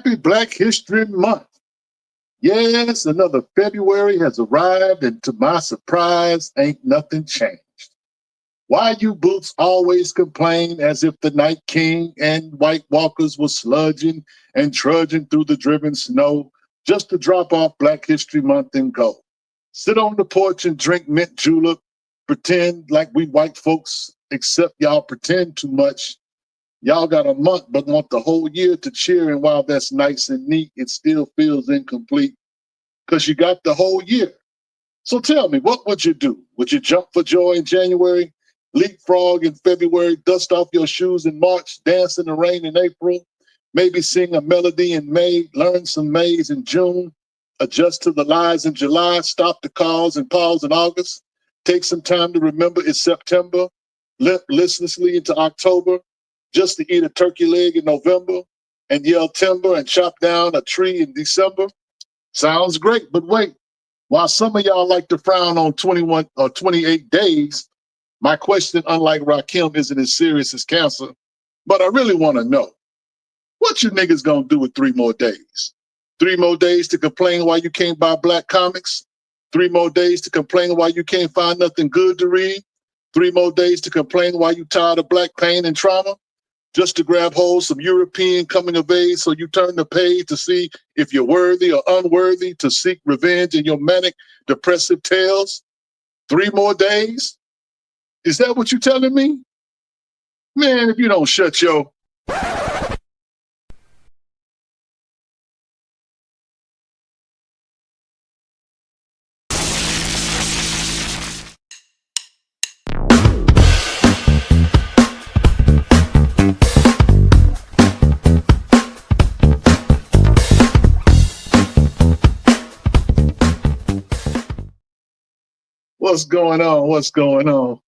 Happy Black History Month. Yes, another February has arrived, and to my surprise, ain't nothing changed. Why you boots always complain as if the Night King and White Walkers were sludging and trudging through the driven snow just to drop off Black History Month and go? Sit on the porch and drink mint julep, pretend like we white folks, except y'all pretend too much. Y'all got a month but want the whole year to cheer, and while that's nice and neat, it still feels incomplete because you got the whole year. So tell me, what would you do? Would you jump for joy in January, leapfrog in February, dust off your shoes in March, dance in the rain in April, maybe sing a melody in May, learn some Mays in June, adjust to the lies in July, stop the calls and pause in August, take some time to remember it's September, limp listlessly into October, just to eat a turkey leg in November, and yell timber and chop down a tree in December? Sounds great, but wait. While some of y'all like to frown on 21 or 28 days, my question, unlike Rakim, isn't as serious as cancer. But I really want to know, what you niggas gonna do with 3 more days? 3 more days to complain why you can't buy black comics? 3 more days to complain why you can't find nothing good to read? 3 more days to complain why you tired of black pain and trauma? Just to grab hold some European coming of age so you turn the page to see if you're worthy or unworthy to seek revenge in your manic, depressive tales? 3 more days? Is that what you're telling me? Man, if you don't shut your... What's going on? What's going on?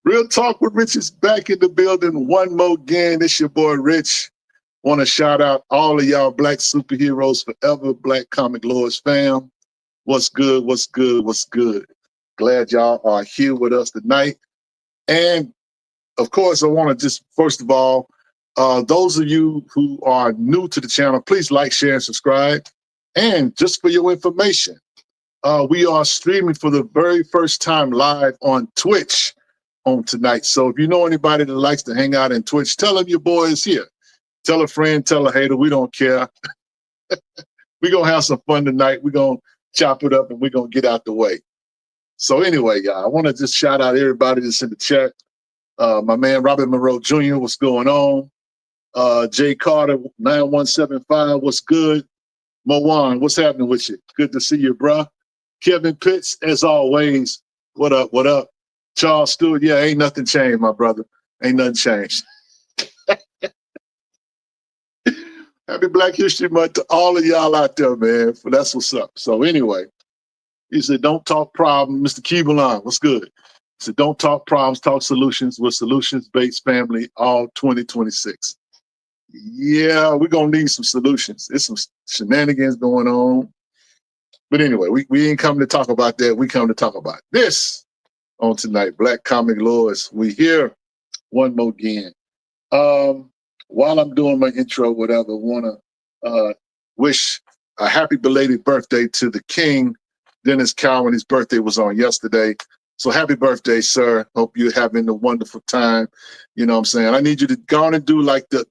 Real Talk with Rich is back in the building. One more again. It's your boy Rich. Want to shout out all of y'all Black superheroes forever, Black Comic Lords fam. What's good? What's good? What's good? Glad y'all are here with us tonight. And of course, I want to just, first of all, those of you who are new to the channel, please like, share, and subscribe. And just for your information, we are streaming for the very first time live on Twitch on tonight. So if you know anybody that likes to hang out in Twitch, tell them your boy is here. Tell a friend, tell a hater, we don't care. We're going to have some fun tonight. We're going to chop it up and we're going to get out the way. So anyway, y'all, I want to just shout out everybody that's in the chat. My man, Robert Monroe Jr., what's going on? Jay Carter, 9175, what's good? Mowan, what's happening with you? Good to see you, bruh. Kevin Pitts, as always, what up, what up? Charles Stewart, yeah, ain't nothing changed, my brother. Ain't nothing changed. Happy Black History Month to all of y'all out there, man. That's what's up. So anyway, he said, don't talk problems. Mr. Keebalon, what's good? He said, don't talk problems, talk solutions. We're solutions-based family all 2026. Yeah, we're going to need some solutions. There's some shenanigans going on. But anyway, we ain't coming to talk about that. We come to talk about this on tonight. Black Comic Lords, we here one more again. While I'm doing my intro, whatever, I want to wish a happy belated birthday to the King, Dennis Cowan. His birthday was on yesterday. So happy birthday, sir. Hope you're having a wonderful time. You know what I'm saying? I need you to go on and do like the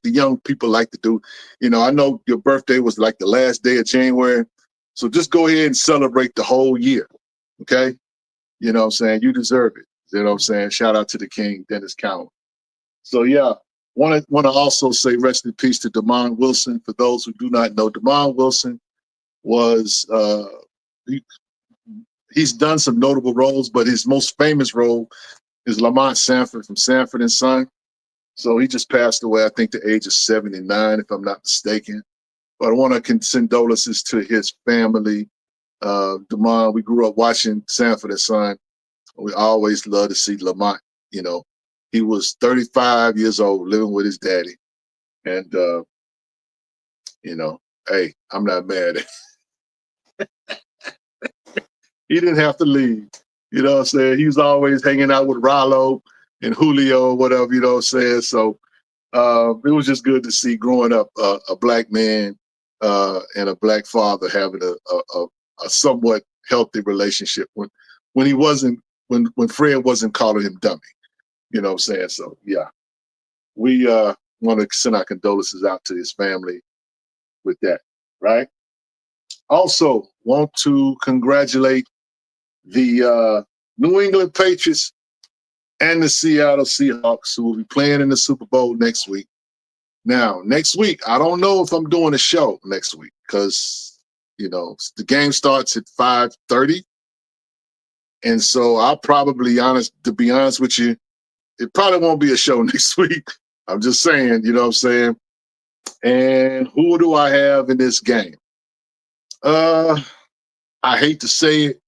young people like to do. You know, I know your birthday was like the last day of January. So just go ahead and celebrate the whole year, okay? You know what I'm saying? You deserve it. You know what I'm saying? Shout out to the King, Dennis Cowan. So yeah, want to also say rest in peace to Damon Wilson. For those who do not know, Damon Wilson was, he's done some notable roles, but his most famous role is Lamont Sanford from Sanford and Son. So he just passed away, I think, the age of 79, if I'm not mistaken. But I want to condolences to his family. Damon, we grew up watching Sanford and Son. We always love to see Lamont. You know, he was 35 years old, living with his daddy. And, you know, hey, I'm not mad at He didn't have to leave. You know what I'm saying? He was always hanging out with Rollo and Julio or whatever, you know what I'm saying? So It was just good to see growing up a black man and a black father having a somewhat healthy relationship when he wasn't when Fred wasn't calling him dummy. You know what I'm saying? So yeah, we want to send our condolences out to his family with that, right? Also, want to congratulate the New England Patriots and the Seattle Seahawks, who will be playing in the Super Bowl next week. Now, next week, I don't know if I'm doing a show next week because, the game starts at 5:30. And so I'll probably, to be honest with you, it probably won't be a show next week. I'm just saying, you know what I'm saying? And who do I have in this game? I hate to say it.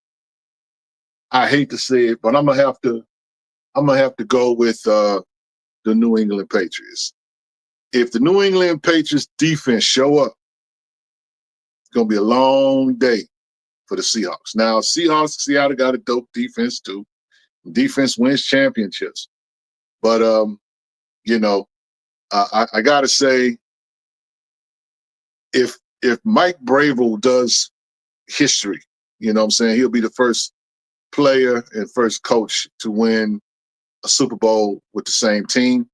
But I'm gonna have to go with the New England Patriots. If the New England Patriots defense show up, it's gonna be a long day for the Seahawks. Now, Seattle got a dope defense too. Defense wins championships. But I gotta say, if Mike Bravel does history, you know what I'm saying, he'll be the first player and first coach to win a Super Bowl with the same team.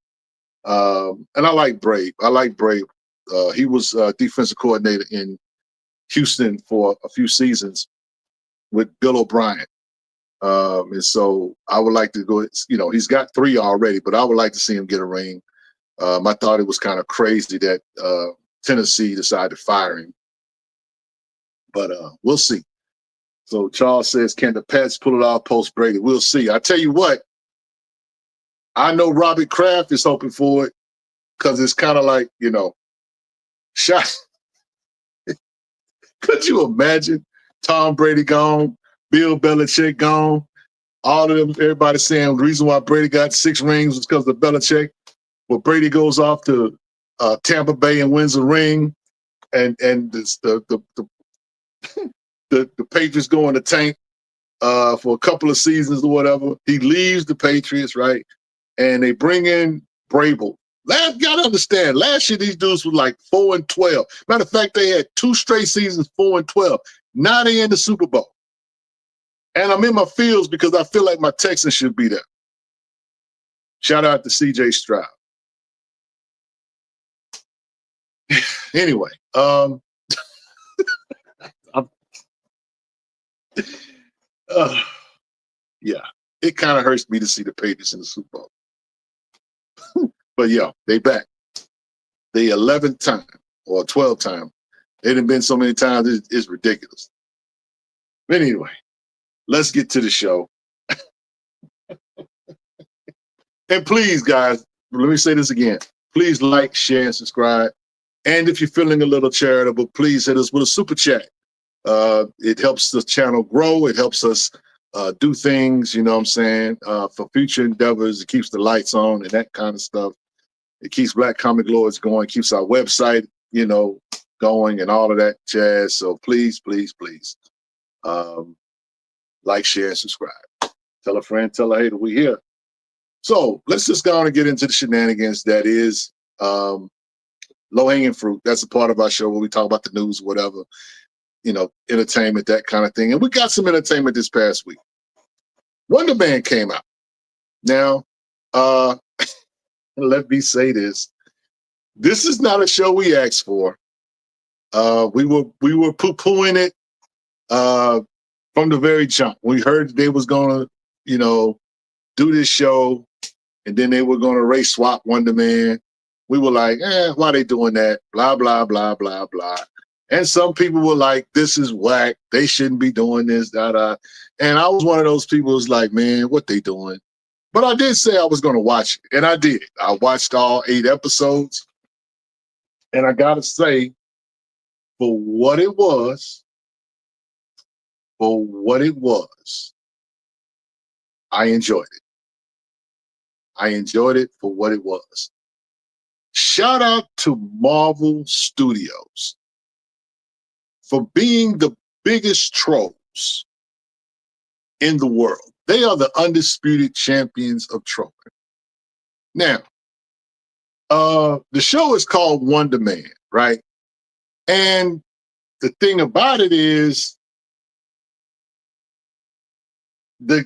And I like Brave. He was defensive coordinator in Houston for a few seasons with Bill O'Brien. And so I would like to go, he's got 3 already, but I would like to see him get a ring. I thought it was kind of crazy that Tennessee decided to fire him. But we'll see. So Charles says, can the Pats pull it off post Brady? We'll see. I tell you what, I know Robert Kraft is hoping for it because it's kind of like, shot. Could you imagine Tom Brady gone, Bill Belichick gone, all of them, everybody saying the reason why Brady got 6 rings was because of Belichick. Well, Brady goes off to Tampa Bay and wins a ring, and the Patriots go in the tank for a couple of seasons or whatever. He leaves the Patriots, right? And they bring in Brable. You gotta understand, last year these dudes were like 4-12. Matter of fact, they had 2 straight seasons 4-12. Now they in the Super Bowl. And I'm in my feels because I feel like my Texans should be there. Shout out to CJ Stroud. Anyway, yeah, it kind of hurts me to see the Patriots in the Super Bowl. But yeah, they back. The 11th time or 12th time. It done been so many times, it's ridiculous. But anyway, let's get to the show. And please, guys, let me say this again. Please like, share, and subscribe. And if you're feeling a little charitable, please hit us with a super chat. It helps the channel grow. It helps us do things, you know what I'm saying, for future endeavors. It keeps the lights on and that kind of stuff. It keeps Black Comic Lords going, keeps our website, going and all of that jazz. So please, please, please, like, share, and subscribe. Tell a friend, tell a hater we here. So let's just go on and get into the shenanigans. That is low-hanging fruit. That's a part of our show where we talk about the news, whatever, entertainment, that kind of thing. And we got some entertainment this past week. Wonder Man came out. Now, let me say this. This is not a show we asked for. We were poo-pooing it from the very jump. We heard they was gonna, do this show, and then they were gonna race swap Wonder Man. We were like, why they doing that? Blah, blah, blah, blah, blah. And some people were like, this is whack. They shouldn't be doing this, da. And I was one of those people who's like, man, what they doing? But I did say I was going to watch it, and I did. I watched all 8 episodes, and I got to say, for what it was, I enjoyed it. I enjoyed it for what it was. Shout out to Marvel Studios for being the biggest trolls in the world. They are the undisputed champions of trolling. Now, The show is called Wonder Man, right? And the thing about it is the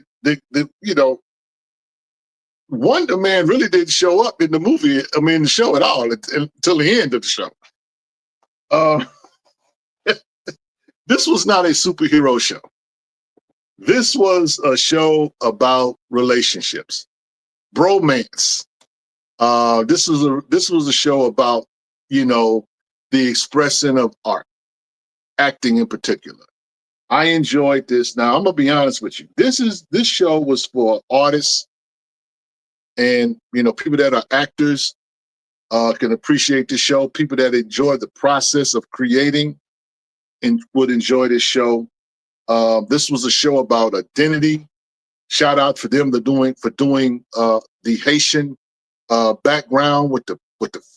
Wonder Man really didn't show up in the movie. I mean, the show at all until the end of the show. Uh, this was not a superhero show. This was a show about relationships, bromance. This was a show about the expressing of art, acting in particular. I enjoyed this. Now I'm gonna be honest with you. This show was for artists and people that are actors can appreciate the show. People that enjoy the process of creating and would enjoy this show. This was a show about identity. Shout out for them doing the Haitian background with the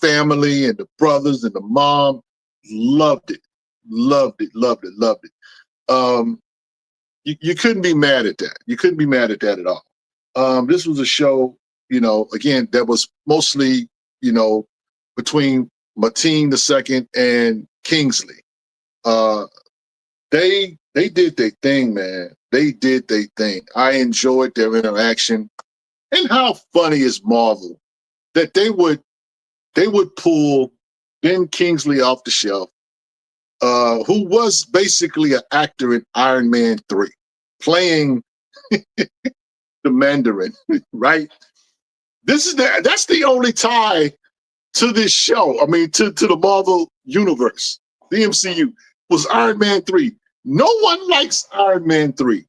family and the brothers and the mom. Loved it, loved it, loved it, loved it. You couldn't be mad at that. You couldn't be mad at that at all. This was a show, again, that was mostly, between Mateen II and Kingsley. They did their thing, man. They did their thing. I enjoyed their interaction. And how funny is Marvel that they would pull Ben Kingsley off the shelf, who was basically an actor in Iron Man 3, playing the Mandarin, right? That's the only tie to this show. I mean, to the Marvel universe, the MCU, was Iron Man 3. No one likes Iron Man 3.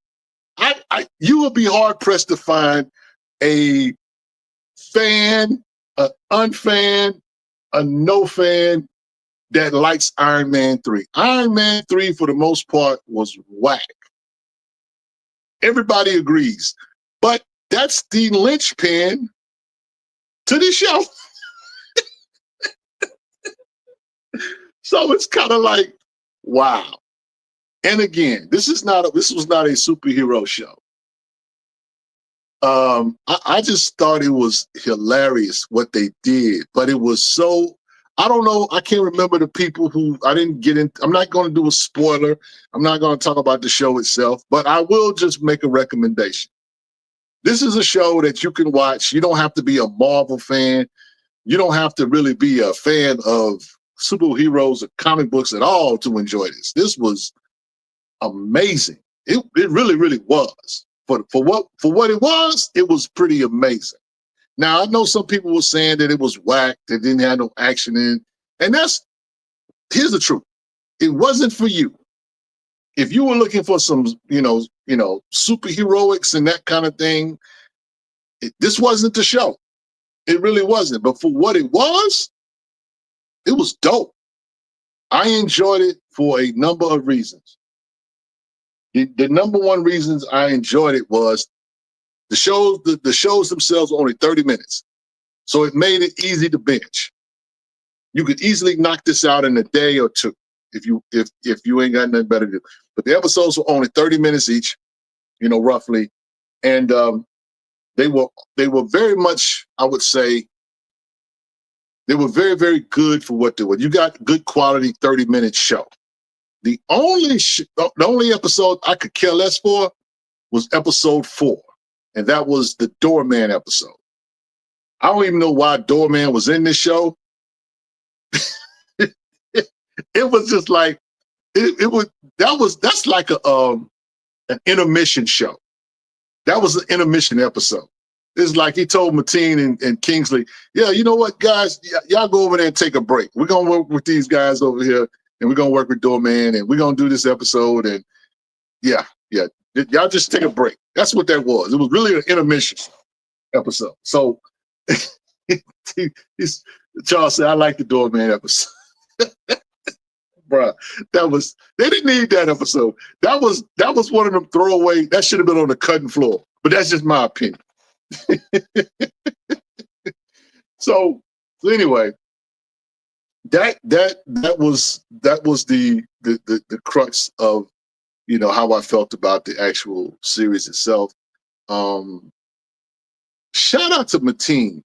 You would be hard pressed to find a fan, an unfan, a no fan that likes Iron Man 3. Iron Man 3, for the most part, was whack. Everybody agrees. But that's the linchpin to the show. So it's kind of like, wow. And again, this was not a superhero show. I just thought it was hilarious what they did, but it was so, I don't know, I can't remember the people who, I didn't get in. I'm not going to do a spoiler. I'm not going to talk about the show itself, but I will just make a recommendation. This is a show that you can watch. You don't have to be a Marvel fan. You don't have to really be a fan of superheroes or comic books at all to enjoy this. This was amazing. It really, really was. For what it was pretty amazing. Now, I know some people were saying that it was whack, that didn't have no action in it. And here's the truth. It wasn't for you. If you were looking for some, superheroics and that kind of thing, this wasn't the show. It really wasn't. But for what it was dope. I enjoyed it for a number of reasons. The number one reasons I enjoyed it was the shows themselves were only 30 minutes. So it made it easy to binge. You could easily knock this out in a day or two if you ain't got nothing better to do. But the episodes were only 30 minutes each, roughly. And they were very much, I would say, they were very, very good for what they were. You got good quality 30-minute show. The only episode I could care less for was episode 4, and that was the Doorman episode. I don't even know why Doorman was in this show. It was just like that's like an intermission show. That was an intermission episode. It's like he told Mateen and Kingsley, yeah, you know what, guys, y'all go over there and take a break. We're gonna work with these guys over here, and we're gonna work with Doorman, and we're gonna do this episode, and yeah, y'all just take a break. That's what that was. It was really an intermission episode. So Charles said, I like the Doorman episode. Bruh, they didn't need that episode. That was one of them throwaway, that should have been on the cutting floor. But that's just my opinion. So anyway, that was the crux of how I felt about the actual series itself. Shout out to Mateen.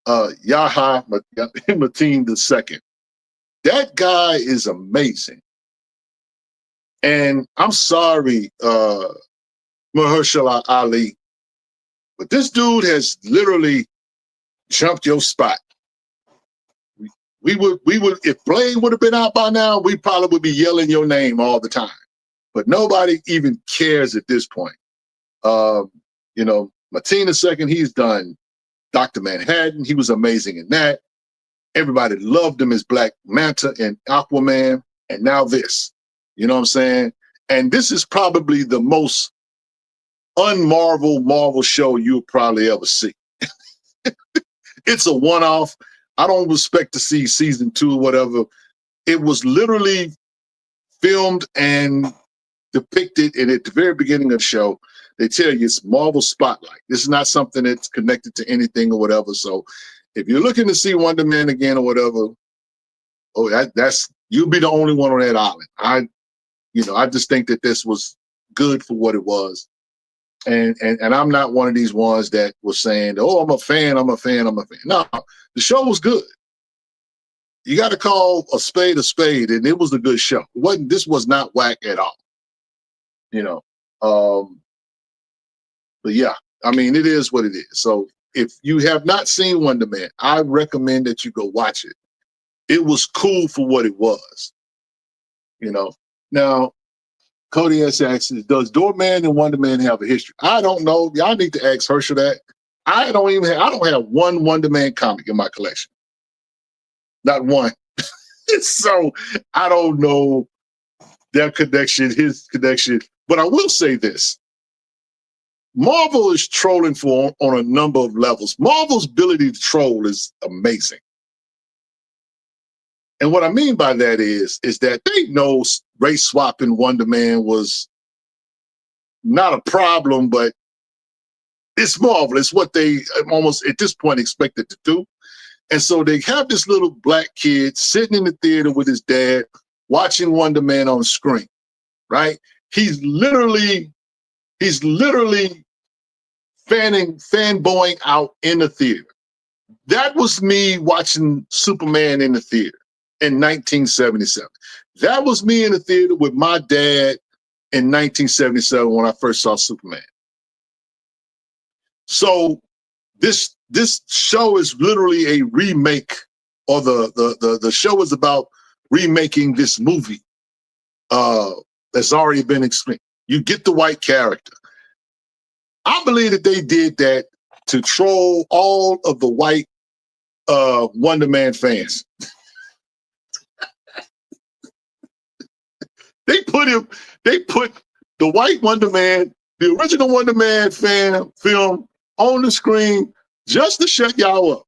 Yaha Mateen II. That guy is amazing. And I'm sorry, Mahershala Ali, but this dude has literally jumped your spot. We would, if Blade would have been out by now, we probably would be yelling your name all the time. But nobody even cares at this point. You know, Mateen II, he's done Dr. Manhattan. He was amazing in that. Everybody loved him as Black Manta and Aquaman. And now this, you know what I'm saying? And this is probably the most Marvel show you'll probably ever see. It's a one-off. I don't expect to see season 2 or whatever. It was literally filmed and depicted, and at the very beginning of the show, they tell you it's Marvel Spotlight. This is not something that's connected to anything or whatever. So if you're looking to see Wonder Man again or whatever, that's you'll be the only one on that island. I just think that this was good for what it was. And I'm not one of these ones that was saying, oh, I'm a fan. No, the show was good. You got to call a spade, and it was a good show. This was not whack at all. You know, but yeah, I mean, it is what it is. So if you have not seen Wonder Man, I recommend that you go watch it. It was cool for what it was. You know, now Cody S. asks, does Doorman and Wonder Man have a history? I don't know. Y'all need to ask Herschel that. I don't have one Wonder Man comic in my collection. Not one. So I don't know their connection, his connection. But I will say this. Marvel is trolling on a number of levels. Marvel's ability to troll is amazing. And what I mean by that is that they know race swapping Wonder Man was not a problem, but it's Marvel. It's what they almost at this point expected to do. And so they have this little Black kid sitting in the theater with his dad watching Wonder Man on screen, right? He's literally fanboying out in the theater. That was me watching Superman in the theater in 1977. That was me in the theater with my dad in 1977 when I first saw Superman. So this show is literally a remake, or the show is about remaking this movie that's already been explained. You get the white character. I believe that they did that to troll all of the white Wonder Man fans. They put the white Wonder Man, the original Wonder Man film on the screen just to shut y'all up.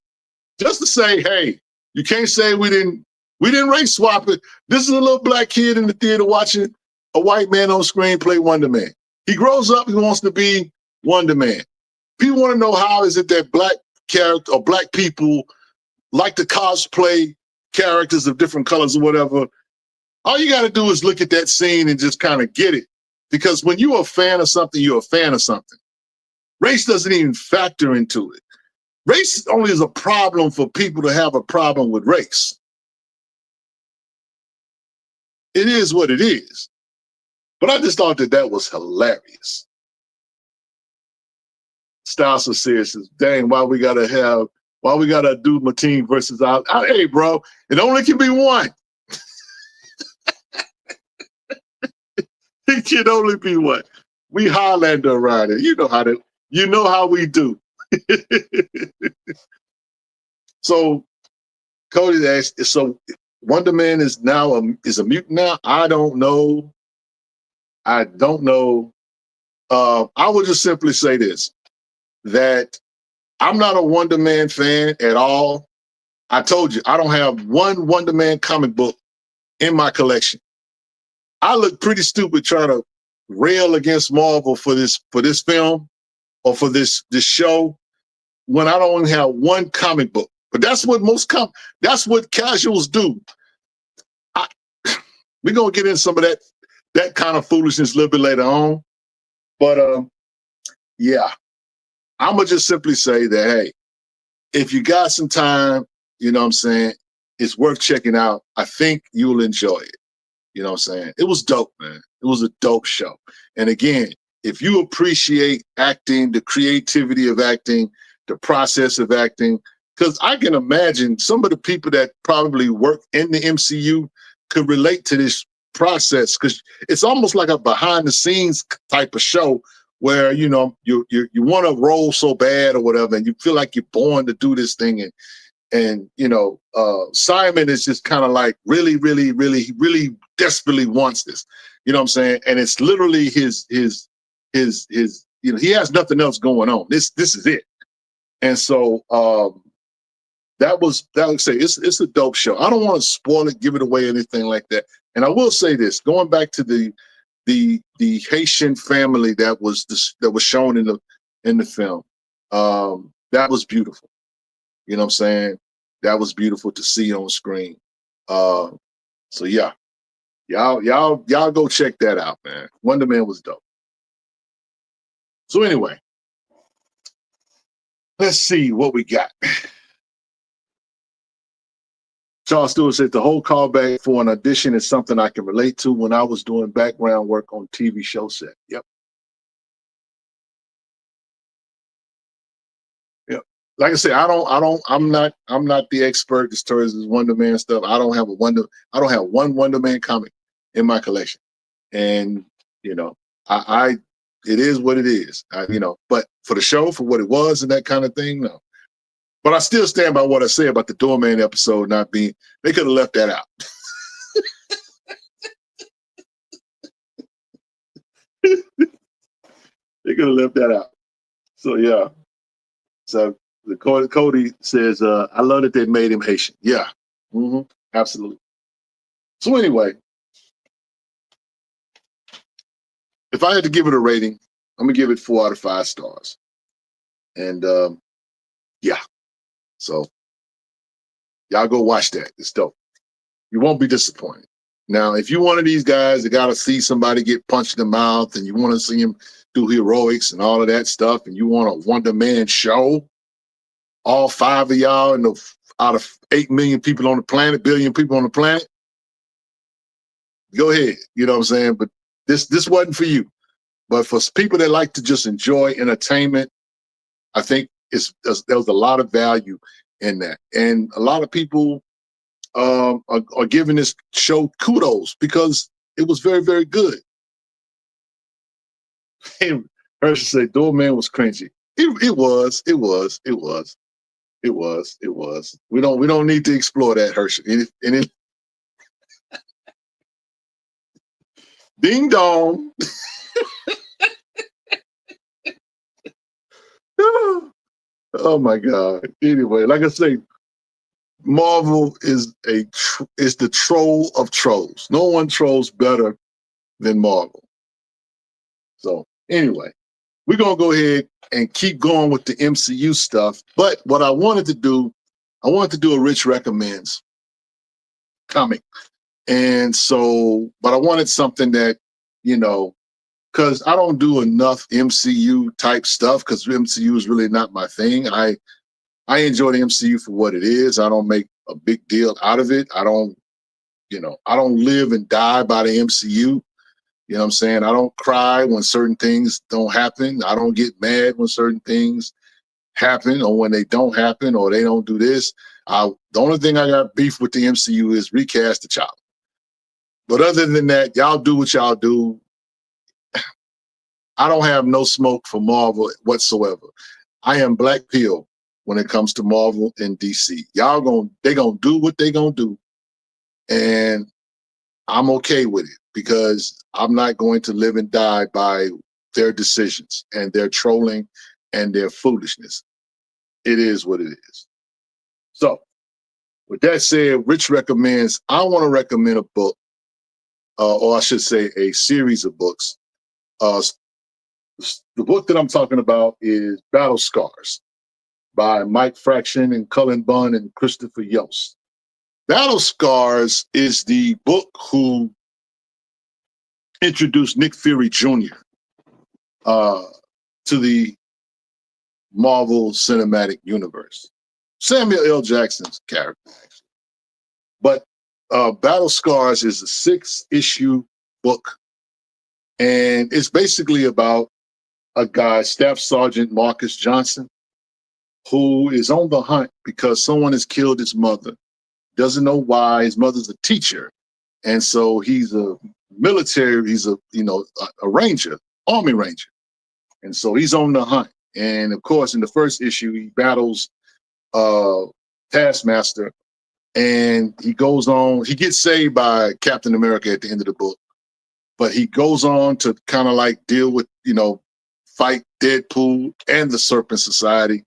Just to say, hey, you can't say we didn't race swap it. This is a little Black kid in the theater watching a white man on screen play Wonder Man. He grows up, he wants to be Wonder Man. People want to know how is it that Black character or Black people like to cosplay characters of different colors or whatever. All you got to do is look at that scene and just kind of get it. Because when you're a fan of something, you're a fan of something. Race doesn't even factor into it. Race only is a problem for people to have a problem with race. It is what it is. But I just thought that was hilarious. Styles says, dang, why we gotta do Mateen versus hey, bro, it only can be one. It can only be one. We Highlander around it. You know how we do. So Cody asked, so Wonder Man is now a mutant now? I don't know. I would just simply say this, that I'm not a Wonder Man fan at all. I told you, I don't have one Wonder Man comic book in my collection. I look pretty stupid trying to rail against Marvel for this film or for this show when I don't even have one comic book. But that's what that's what casuals do. We're gonna get into some of that kind of foolishness a little bit later on. But yeah, I'm gonna just simply say that, hey, if you got some time, you know what I'm saying, it's worth checking out. I think you'll enjoy it. You know what I'm saying? It was dope, man. It was a dope show. And again, if you appreciate acting, the creativity of acting, the process of acting, because I can imagine some of the people that probably work in the MCU could relate to this process, because it's almost like a behind the scenes type of show where, you know, you want to roll so bad or whatever, and you feel like you're born to do this thing. And you know, Simon is just kind of like really, really, really, really desperately wants this. You know what I'm saying? And it's literally his, you know, he has nothing else going on. This is it. And so that would say it's a dope show. I don't want to spoil it, give it away, anything like that. And I will say this, going back to the Haitian family that was shown in the film, that was beautiful. You know what I'm saying? That was beautiful to see on screen. So yeah, y'all go check that out, man. Wonder Man was dope. So anyway, let's see what we got. Charles Stewart said the whole callback for an audition is something I can relate to when I was doing background work on TV show set. Yep. Yep. Like I said, I'm not the expert as far as this Wonder Man stuff. I don't have one Wonder Man comic in my collection. And you know, I it is what it is. You know, but for the show, for what it was and that kind of thing, no. But I still stand by what I said about the Doorman episode not being. They could have left that out. They could have left that out. So yeah. So the Cody says, I love that they made him Haitian. Yeah, absolutely. So anyway, if I had to give it a rating, I'm gonna give it 4 out of 5 stars. And yeah, so y'all go watch that. It's dope. You won't be disappointed. Now, if you're one of these guys that gotta see somebody get punched in the mouth and you want to see him do heroics and all of that stuff, and you want a Wonder Man show, all 5 of y'all and out of 8 million people on the planet, billion people on the planet, go ahead. You know what I'm saying? But this wasn't for you. But for people that like to just enjoy entertainment, I think there was a lot of value in that. And a lot of people are giving this show kudos because it was very, very good. And Hershey said, Doorman was cringy. It was. We don't need to explore that, Hershey. Ding dong. Oh my God. Anyway, like I say, Marvel is the troll of trolls. No one trolls better than Marvel. So anyway, we're gonna go ahead and keep going with the MCU stuff. But what I wanted to do a Rich Recommends comic. And so, but I wanted something that, you know, because I don't do enough MCU type stuff, because MCU is really not my thing. I enjoy the MCU for what it is. I don't make a big deal out of it. I don't live and die by the MCU. You know what I'm saying? I don't cry when certain things don't happen. I don't get mad when certain things happen or when they don't happen or they don't do this. The only thing I got beef with the MCU is recast the child. But other than that, y'all do what y'all do. I don't have no smoke for Marvel whatsoever. I am black pill when it comes to Marvel and DC. They gonna do what they gonna do, and I'm okay with it because I'm not going to live and die by their decisions and their trolling and their foolishness. It is what it is. So, with that said, Rich recommends. I want to recommend a book, or I should say, a series of books. The book that I'm talking about is Battle Scars by Mike Fraction and Cullen Bunn and Christopher Yost. Battle Scars is the book who introduced Nick Fury Jr. To the Marvel Cinematic Universe. Samuel L. Jackson's character, actually. But Battle Scars is a 6-issue book, and it's basically about a guy, Staff Sergeant Marcus Johnson, who is on the hunt because someone has killed his mother. Doesn't know why. His mother's a teacher, and so he's a military. He's a ranger, Army Ranger, and so he's on the hunt. And of course, in the first issue, he battles Taskmaster, and he goes on. He gets saved by Captain America at the end of the book, but he goes on to kind of like deal with, fight Deadpool and the Serpent Society.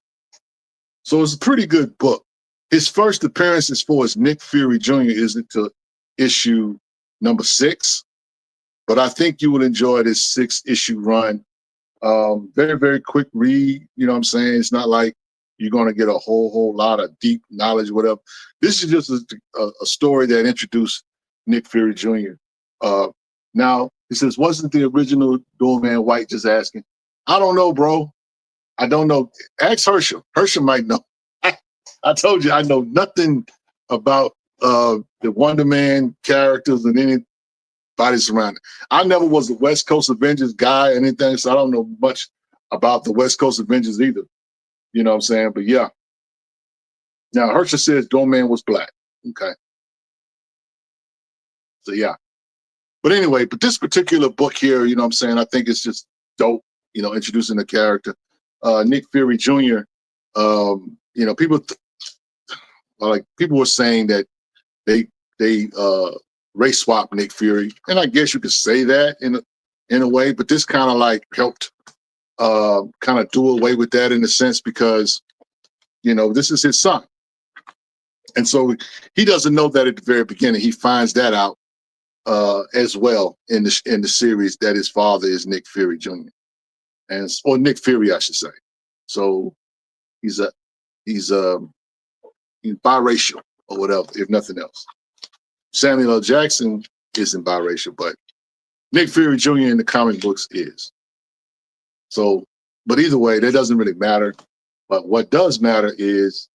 So it's a pretty good book. His first appearance as far as Nick Fury Jr. isn't to issue number 6, but I think you will enjoy this 6-issue run. Very, very quick read. You know what I'm saying? It's not like you're going to get a whole lot of deep knowledge, whatever. This is just a story that introduced Nick Fury Jr. Now, he says, wasn't the original Doorman White? Just asking. I don't know, bro. I don't know. Ask Herschel. Herschel might know. I told you I know nothing about the Wonder Man characters and anybody surrounding. I never was a West Coast Avengers guy or anything, so I don't know much about the West Coast Avengers either. You know what I'm saying? But yeah. Now, Herschel says Doorman was black. Okay. So yeah. But anyway, but this particular book here, you know what I'm saying, I think it's just dope, introducing the character. Nick Fury Jr., people were saying that they race swap Nick Fury. And I guess you could say that in a way, but this kind of like helped kind of do away with that in a sense because, this is his son. And so he doesn't know that at the very beginning. He finds that out as well in the series that his father is Nick Fury Jr. or Nick Fury, I should say. So he's biracial or whatever, if nothing else. Samuel L. Jackson isn't biracial, but Nick Fury Jr. in the comic books is. So, but either way, that doesn't really matter. But what does matter is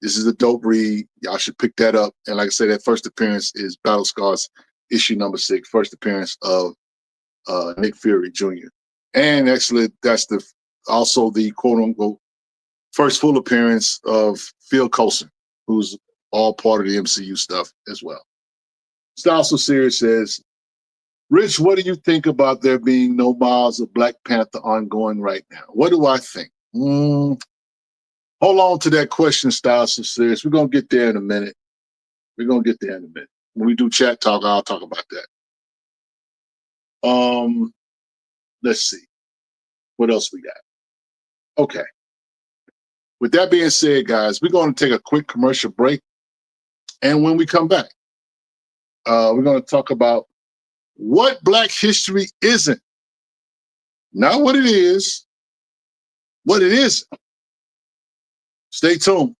this is a dope read. Y'all should pick that up. And like I said, that first appearance is Battle Scars, issue number 6, first appearance of Nick Fury Jr. And actually, that's also the quote-unquote first full appearance of Phil Coulson, who's all part of the MCU stuff as well. Styles Series says, Rich, what do you think about there being no Miles of Black Panther ongoing right now? What do I think? Hold on to that question, Styles Series. We're going to get there in a minute. When we do chat talk, I'll talk about that. Let's see. What else we got? Okay. With that being said, guys, we're going to take a quick commercial break. And when we come back, we're going to talk about what Black history isn't. Not what it is, what it isn't. Stay tuned.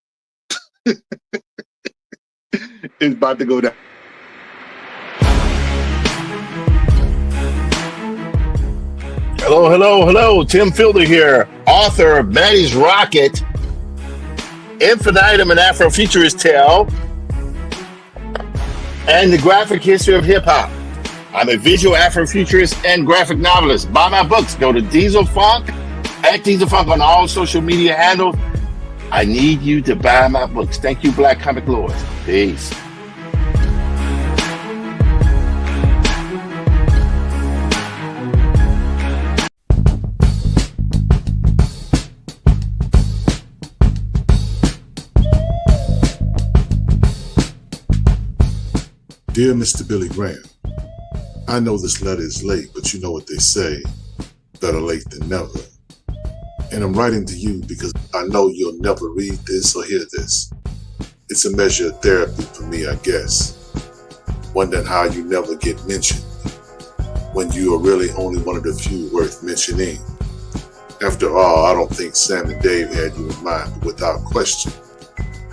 It's about to go down. Hello. Tim Fielder here, author of Maddie's Rocket, Infinitum and Afrofuturist Tale, and the graphic history of hip hop. I'm a visual Afrofuturist and graphic novelist. Buy my books. Go to Diesel Funk, at Diesel Funk on all social media handles. I need you to buy my books. Thank you, Black Comic Lords. Peace. Dear Mr. Billy Graham, I know this letter is late, but you know what they say, better late than never. And I'm writing to you because I know you'll never read this or hear this. It's a measure of therapy for me, I guess. Wondering how you never get mentioned when you are really only one of the few worth mentioning. After all, I don't think Sam and Dave had you in mind, but without question,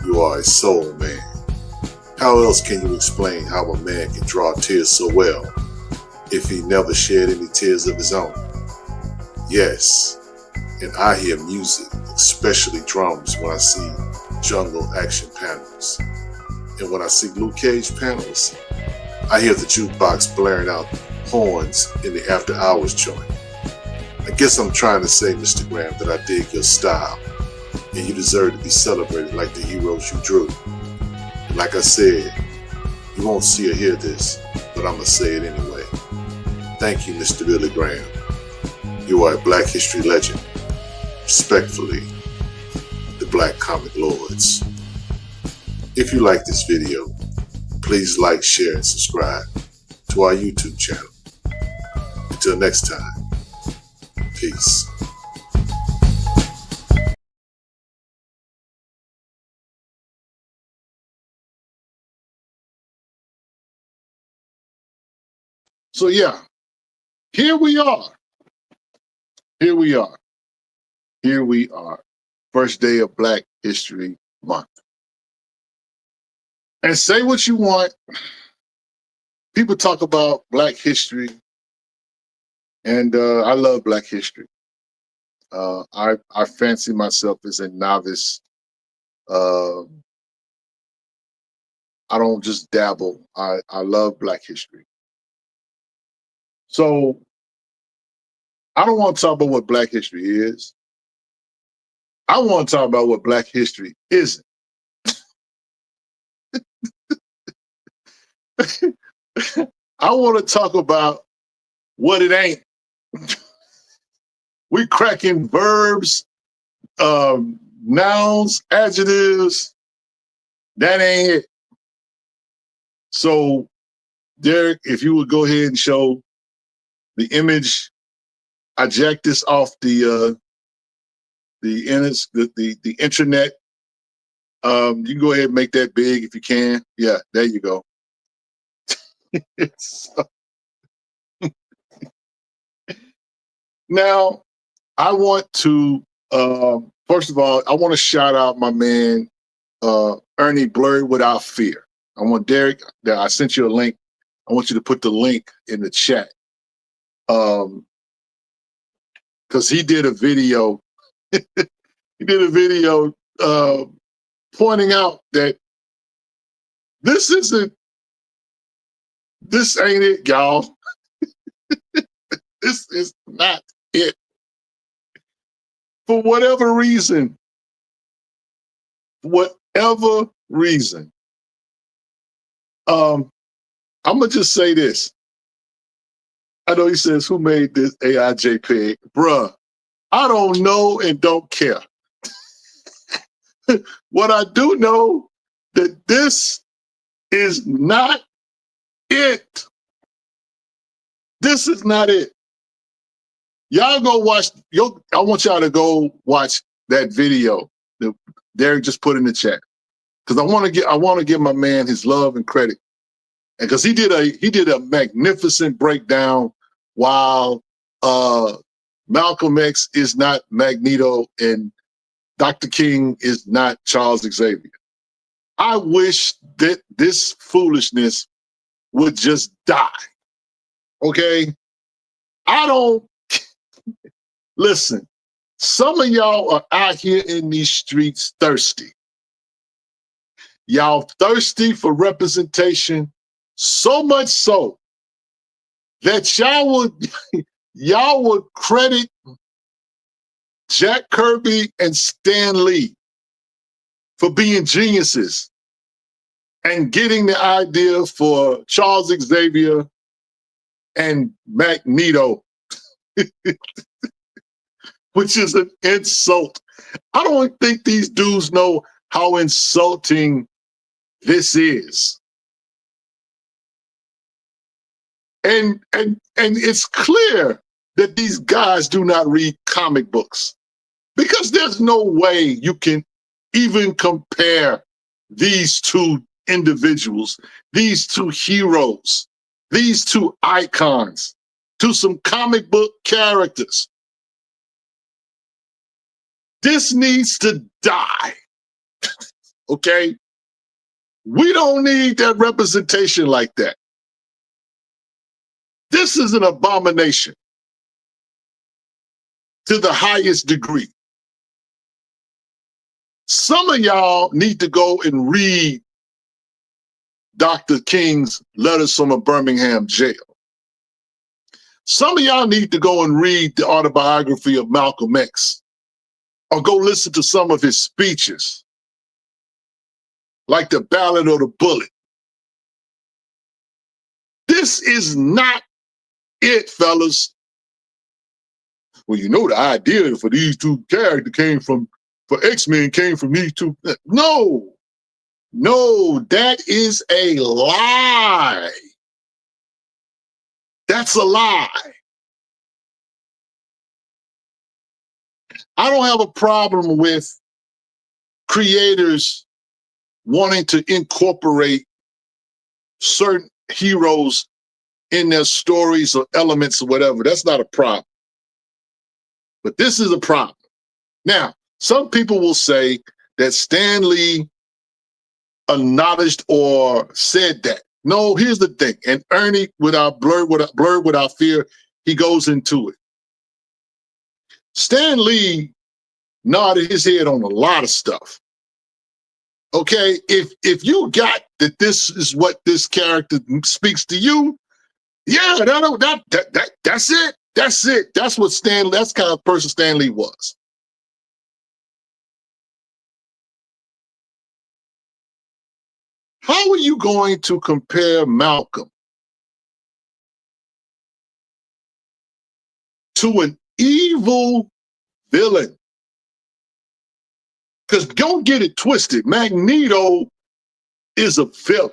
you are a soul man. How else can you explain how a man can draw tears so well if he never shed any tears of his own? Yes, and I hear music, especially drums, when I see jungle action panels. And when I see Luke Cage panels, I hear the jukebox blaring out horns in the after hours joint. I guess I'm trying to say, Mr. Graham, that I dig your style and you deserve to be celebrated like the heroes you drew. And like I said, you won't see or hear this, but I'm going to say it anyway. Thank you, Mr. Billy Graham. You are a Black History legend. Respectfully, the Black Comic Lords. If you like this video, please like, share, and subscribe to our YouTube channel. Until next time, peace. So yeah, here we are. Here we are. Here we are. First day of Black History Month. And say what you want. People talk about Black history, and I love Black history. I fancy myself as a novice. I don't just dabble. I love Black history. So I don't want to talk about what Black history is. I want to talk about what Black history isn't. I want to talk about what it ain't. We cracking verbs, nouns, adjectives. That ain't it. So, Derek, if you would go ahead and show the image, I jacked this off the intranet. You can go ahead and make that big if you can. Yeah, there you go. Now, I want to first of all, I want to shout out my man Ernie Blurry Without Fear. I want Derek. I sent you a link. I want you to put the link in the chat. Because he did a video. He did a video pointing out that this ain't it, y'all. This is not it. For whatever reason, I'm gonna just say this. I know he says, who made this AI JPEG? Bruh, I don't know and don't care. What I do know, that this is not it. This is not it. Y'all go watch, I want y'all to go watch that video that Derek just put in the chat. Because I want to give my man his love and credit. And because he did a magnificent breakdown while Malcolm X is not Magneto and Dr. King is not Charles Xavier. I wish that this foolishness would just die. Okay? I don't listen. Some of y'all are out here in these streets thirsty. Y'all thirsty for representation, so much so that y'all would credit Jack Kirby and Stan Lee for being geniuses and getting the idea for Charles Xavier and Magneto, which is an insult. I don't think these dudes know how insulting this is. And it's clear that these guys do not read comic books, because there's no way you can even compare these two individuals, these two heroes, these two icons to some comic book characters. This needs to die. Okay? We don't need that representation like that. This is an abomination to the highest degree. Some of y'all need to go and read Dr. King's Letters from a Birmingham Jail. Some of y'all need to go and read the autobiography of Malcolm X, or go listen to some of his speeches, like the Ballad of the Bullet. This is not it, fellas. Well, you know, the idea for these two characters for X-Men came from these two. No, that is a lie. That's a lie. I don't have a problem with creators wanting to incorporate certain heroes in their stories or elements or whatever. That's not a problem. But this is a problem. Now, some people will say that Stan Lee acknowledged or said that. No, here's the thing. And Ernie, Blurred Without Fear, he goes into it. Stan Lee nodded his head on a lot of stuff. Okay, if you got that this is what this character speaks to you, yeah, that's it. That's it. That's what that's the kind of person Stan Lee was. How are you going to compare Malcolm to an evil villain? Because don't get it twisted. Magneto is a villain,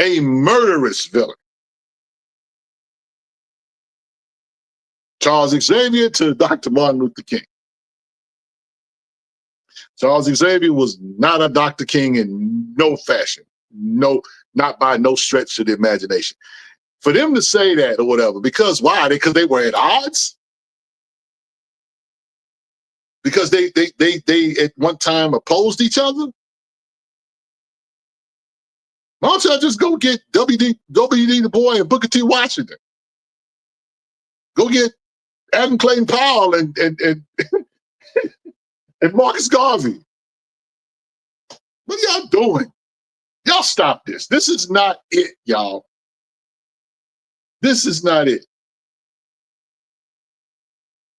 a murderous villain. Charles Xavier to Dr. Martin Luther King. Charles Xavier was not a Dr. King in no fashion. No, not by no stretch of the imagination. For them to say that or whatever, because why? Because they were at odds? Because they at one time opposed each other? Why don't y'all just go get W.D. Du Bois and Booker T. Washington? Go get Adam Clayton Powell and Marcus Garvey. What are y'all doing? Y'all stop this. This is not it, y'all. This is not it.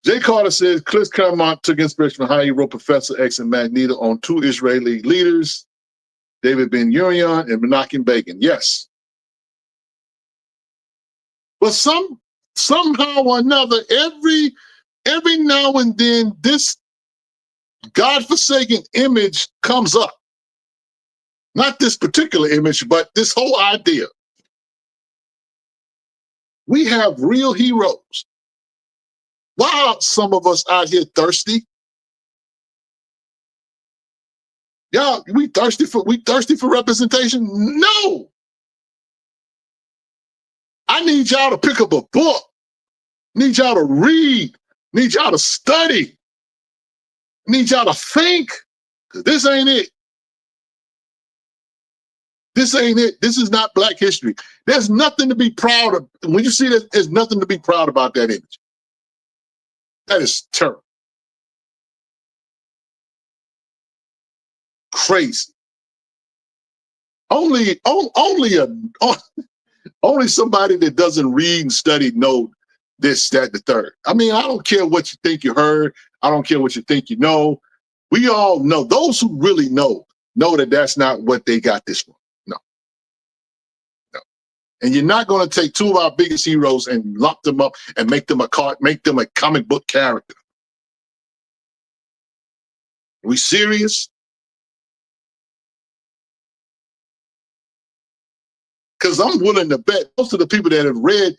Jay Carter says Chris Claremont took inspiration from how he wrote Professor X and Magneto on two Israeli leaders, David Ben-Gurion and Menachem Begin. Yes. But somehow or another, every now and then, this godforsaken image comes up. Not this particular image, but this whole idea. We have real heroes. Why are some of us out here thirsty? Yeah, we thirsty for representation? No. I need y'all to pick up a book. Need y'all to read. Need y'all to study. Need y'all to think. Because this ain't it. This ain't it. This is not Black history. There's nothing to be proud of. When you see that, there's nothing to be proud about that image. That is terrible. Crazy. Only somebody that doesn't read and study know this, that, the third. I mean, I don't care what you think you heard. I don't care what you think you know. We all know. Those who really know that that's not what they got this from. No. And you're not going to take two of our biggest heroes and lump them up and make them a comic book character. Are we serious? Because I'm willing to bet most of the people that have read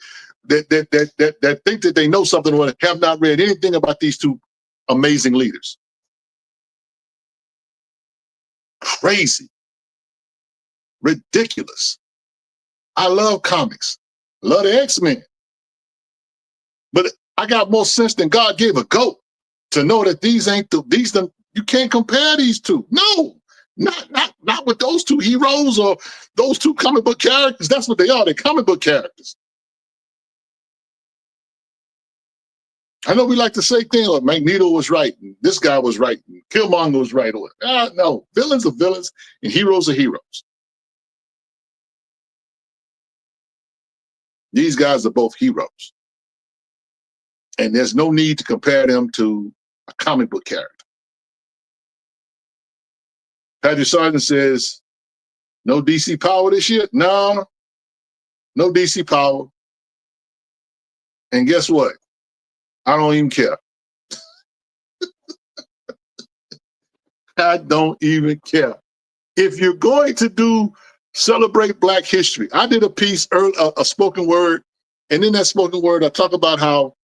that think that they know something or have not read anything about these two amazing leaders. Crazy. Ridiculous. I love comics. Love the X-Men. But I got more sense than God gave a goat to know that you can't compare these two. No, not with those two heroes or those two comic book characters. That's what they are. They're comic book characters. I know we like to say things like Magneto was right, and this guy was right, and Killmonger was right. No, villains are villains, and heroes are heroes. These guys are both heroes. And there's no need to compare them to a comic book character. Patrick Sargent says, no DC power this year? No DC power. And guess what? I don't even care. I don't even care. If you're going to celebrate Black history, I did a piece, a spoken word, and in that spoken word, I talk about how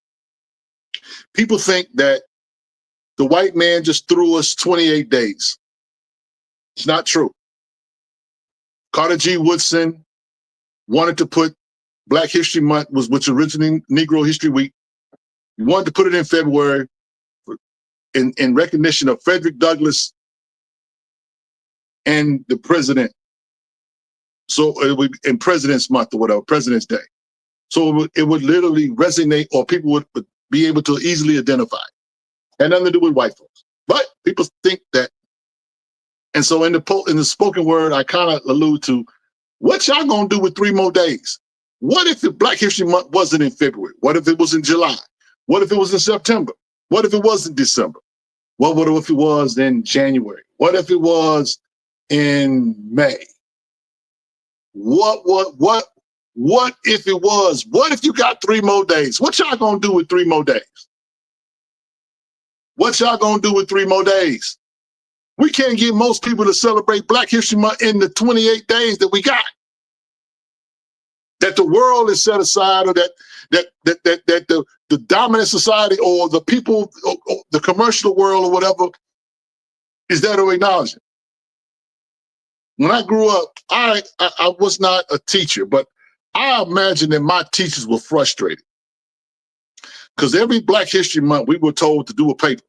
people think that the white man just threw us 28 days. It's not true. Carter G. Woodson wanted to put Black History Month, which originally Negro History Week. He wanted to put it in February in recognition of Frederick Douglass and the president. So it would in President's Month or whatever, President's Day. So it would literally resonate, or people would be able to easily identify. Had nothing to do with white folks. But people think that. And so in the spoken word, I kind of allude to, what y'all gonna do with 3 more days? What if the Black History Month wasn't in February? What if it was in July? What if it was in September? What if it was in December? What if it was in January? What if it was in May? What if it was? What if you got 3 more days? What y'all gonna do with 3 more days? What y'all gonna do with 3 more days? We can't get most people to celebrate Black History Month in the 28 days that we got. That the world is set aside, or that the dominant society or the people, or the commercial world or whatever, is there to acknowledge it. When I grew up, I was not a teacher, but I imagine that my teachers were frustrated. Because every Black History Month, we were told to do a paper.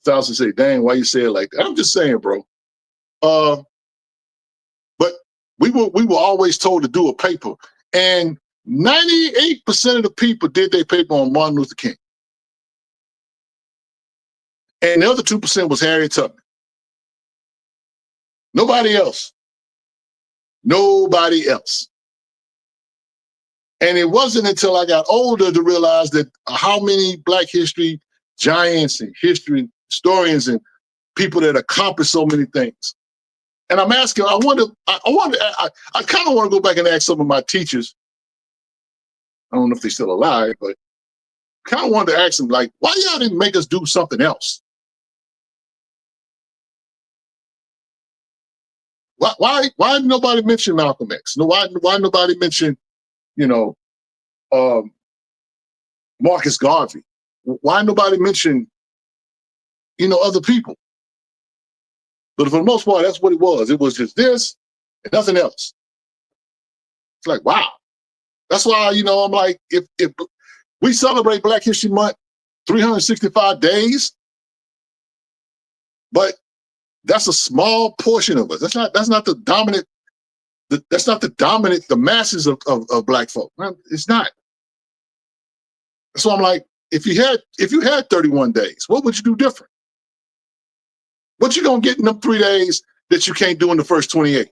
Thousand say, dang, why you say it like that? I'm just saying, bro. But we were always told to do a paper. And 98% of the people did their paper on Martin Luther King. And the other 2% was Harriet Tubman. Nobody else. Nobody else. And it wasn't until I got older to realize that how many Black history giants and history historians and people that accomplished so many things. And I'm asking, I kind of want to go back and ask some of my teachers. I don't know if they're still alive, but I kind of wanted to ask them, like, why y'all didn't make us do something else? Why did nobody mention Malcolm X? No, why nobody mention, Marcus Garvey? Why nobody mention, other people? But for the most part, that's what it was. It was just this and nothing else. It's like, wow. That's why, I'm like, if we celebrate Black History Month 365 days, but that's a small portion of us. That's not the dominant. That's not the masses of Black folk. It's not. So I'm like, if you had 31 days, what would you do different? What you gonna get in them 3 days that you can't do in the first 28?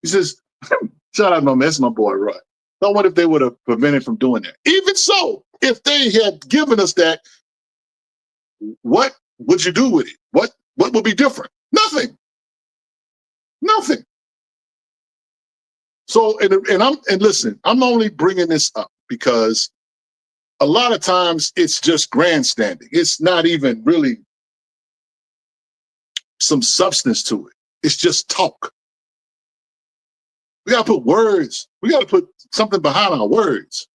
He says, shout out, that's my boy, Roy. So what if they would have prevented from doing that? Even so, if they had given us that, what would you do with it? What would be different? Nothing. Nothing. So, and listen, I'm only bringing this up because a lot of times it's just grandstanding. It's not even really some substance to it. It's just talk. We got to put words. We got to put something behind our words.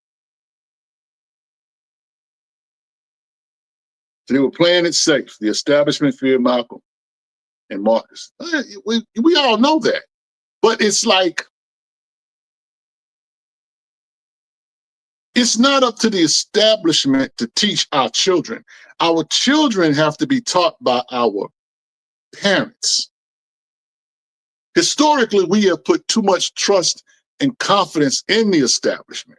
So they were playing it safe. The establishment feared Malcolm and Marcus. We all know that. But it's like, it's not up to the establishment to teach our children. Our children have to be taught by our parents. Historically, we have put too much trust and confidence in the establishment.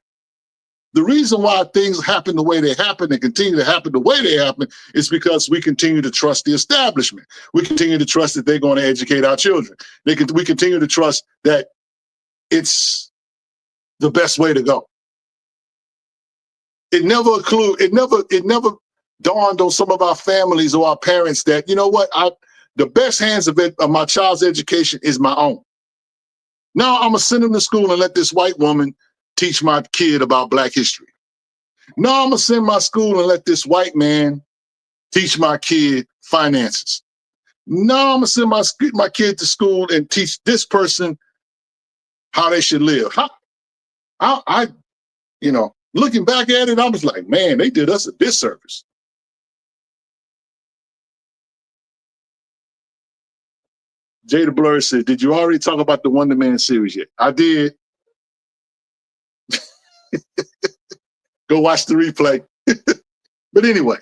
The reason why things happen the way they happen and continue to happen the way they happen is because we continue to trust the establishment. We continue to trust that they're going to educate our children. We continue to trust that it's the best way to go. It never dawned on some of our families or our parents that, you know what, the best hands of my child's education is my own. Now I'm gonna send him to school and let this white woman teach my kid about Black history. Now I'm gonna send my school and let this white man teach my kid finances. Now I'm gonna send my kid to school and teach this person how they should live. Looking back at it, I was like, man, they did us a disservice. Jada Blur said, did you already talk about the Wonder Man series yet? I did. Go watch the replay. But anyway,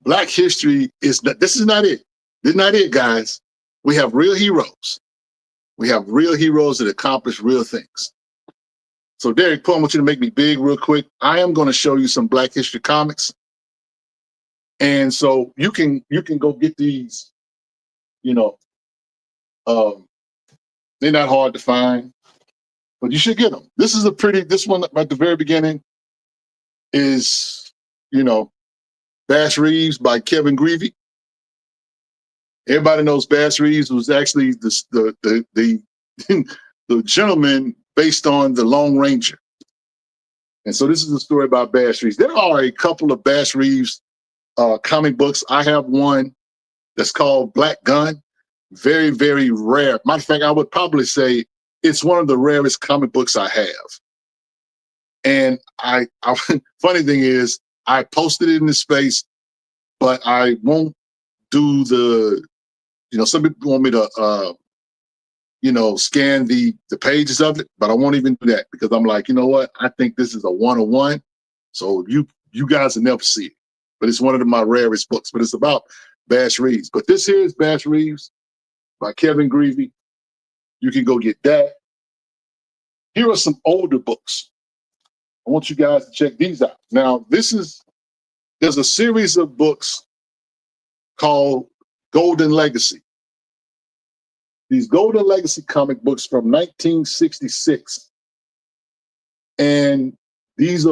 Black history this is not it. This is not it, guys. We have real heroes. We have real heroes that accomplish real things. So Derek Poe, I want you to make me big real quick. I am going to show you some Black history comics. And so you can go get these, they're not hard to find, but you should get them. This one at the very beginning is, Bass Reeves by Kevin Greavy. Everybody knows Bass Reeves was actually the gentleman based on the Lone Ranger. And so this is a story about Bass Reeves. There are a couple of Bass Reeves comic books. I have one that's called Black Gun. Very, very rare. Matter of fact, I would probably say it's one of the rarest comic books I have. And I funny thing is, I posted it in this space, but I won't do some people want me to scan the pages of it, but I won't even do that because I'm like, you know what? I think this is a one-on-one. So you guys will never see it. But it's one of my rarest books, but it's about Bass Reeves. But this here is Bass Reeves by Kevin Greavy. You can go get that. Here are some older books. I want you guys to check these out. Now, there's a series of books called Golden Legacy. These Golden Legacy comic books from 1966. And it's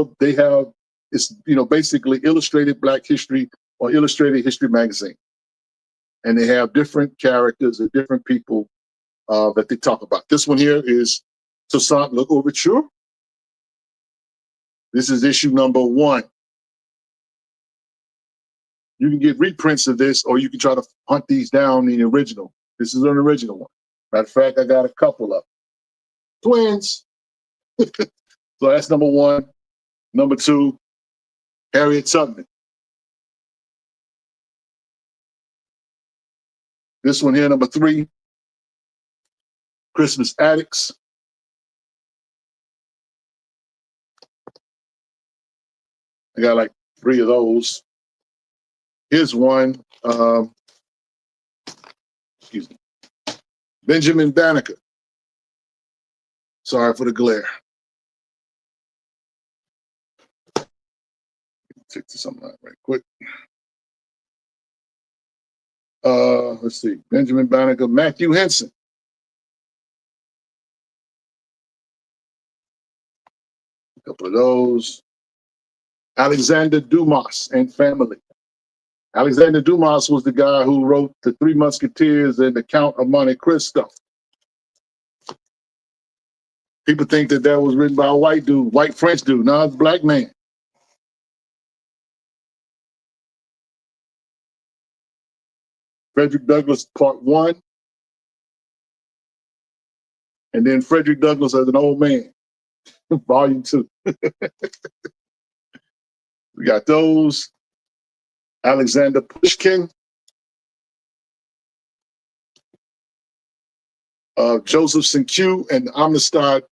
basically illustrated Black history or illustrated history magazine. And they have different characters and different people that they talk about. This one here is Toussaint L'Ouverture. This is issue number 1. You can get reprints of this, or you can try to hunt these down in the original. This is an original one. Matter of fact, I got a couple of twins. So that's number 1. Number 2, Harriet Tubman. This one here, number 3, Christmas Addicts. I got like 3 of those. Here's one, excuse me, Benjamin Banneker. Sorry for the glare. Take something out right quick. Let's see, Benjamin Banneker, Matthew Henson. A couple of those. Alexander Dumas and Family. Alexander Dumas was the guy who wrote The Three Musketeers and The Count of Monte Cristo. People think that was written by a white dude, white French dude. No, it's a Black man. Frederick Douglass, part 1. And then Frederick Douglass as an old man, volume 2. We got those. Alexander Pushkin. Joseph Cinque and the Amistad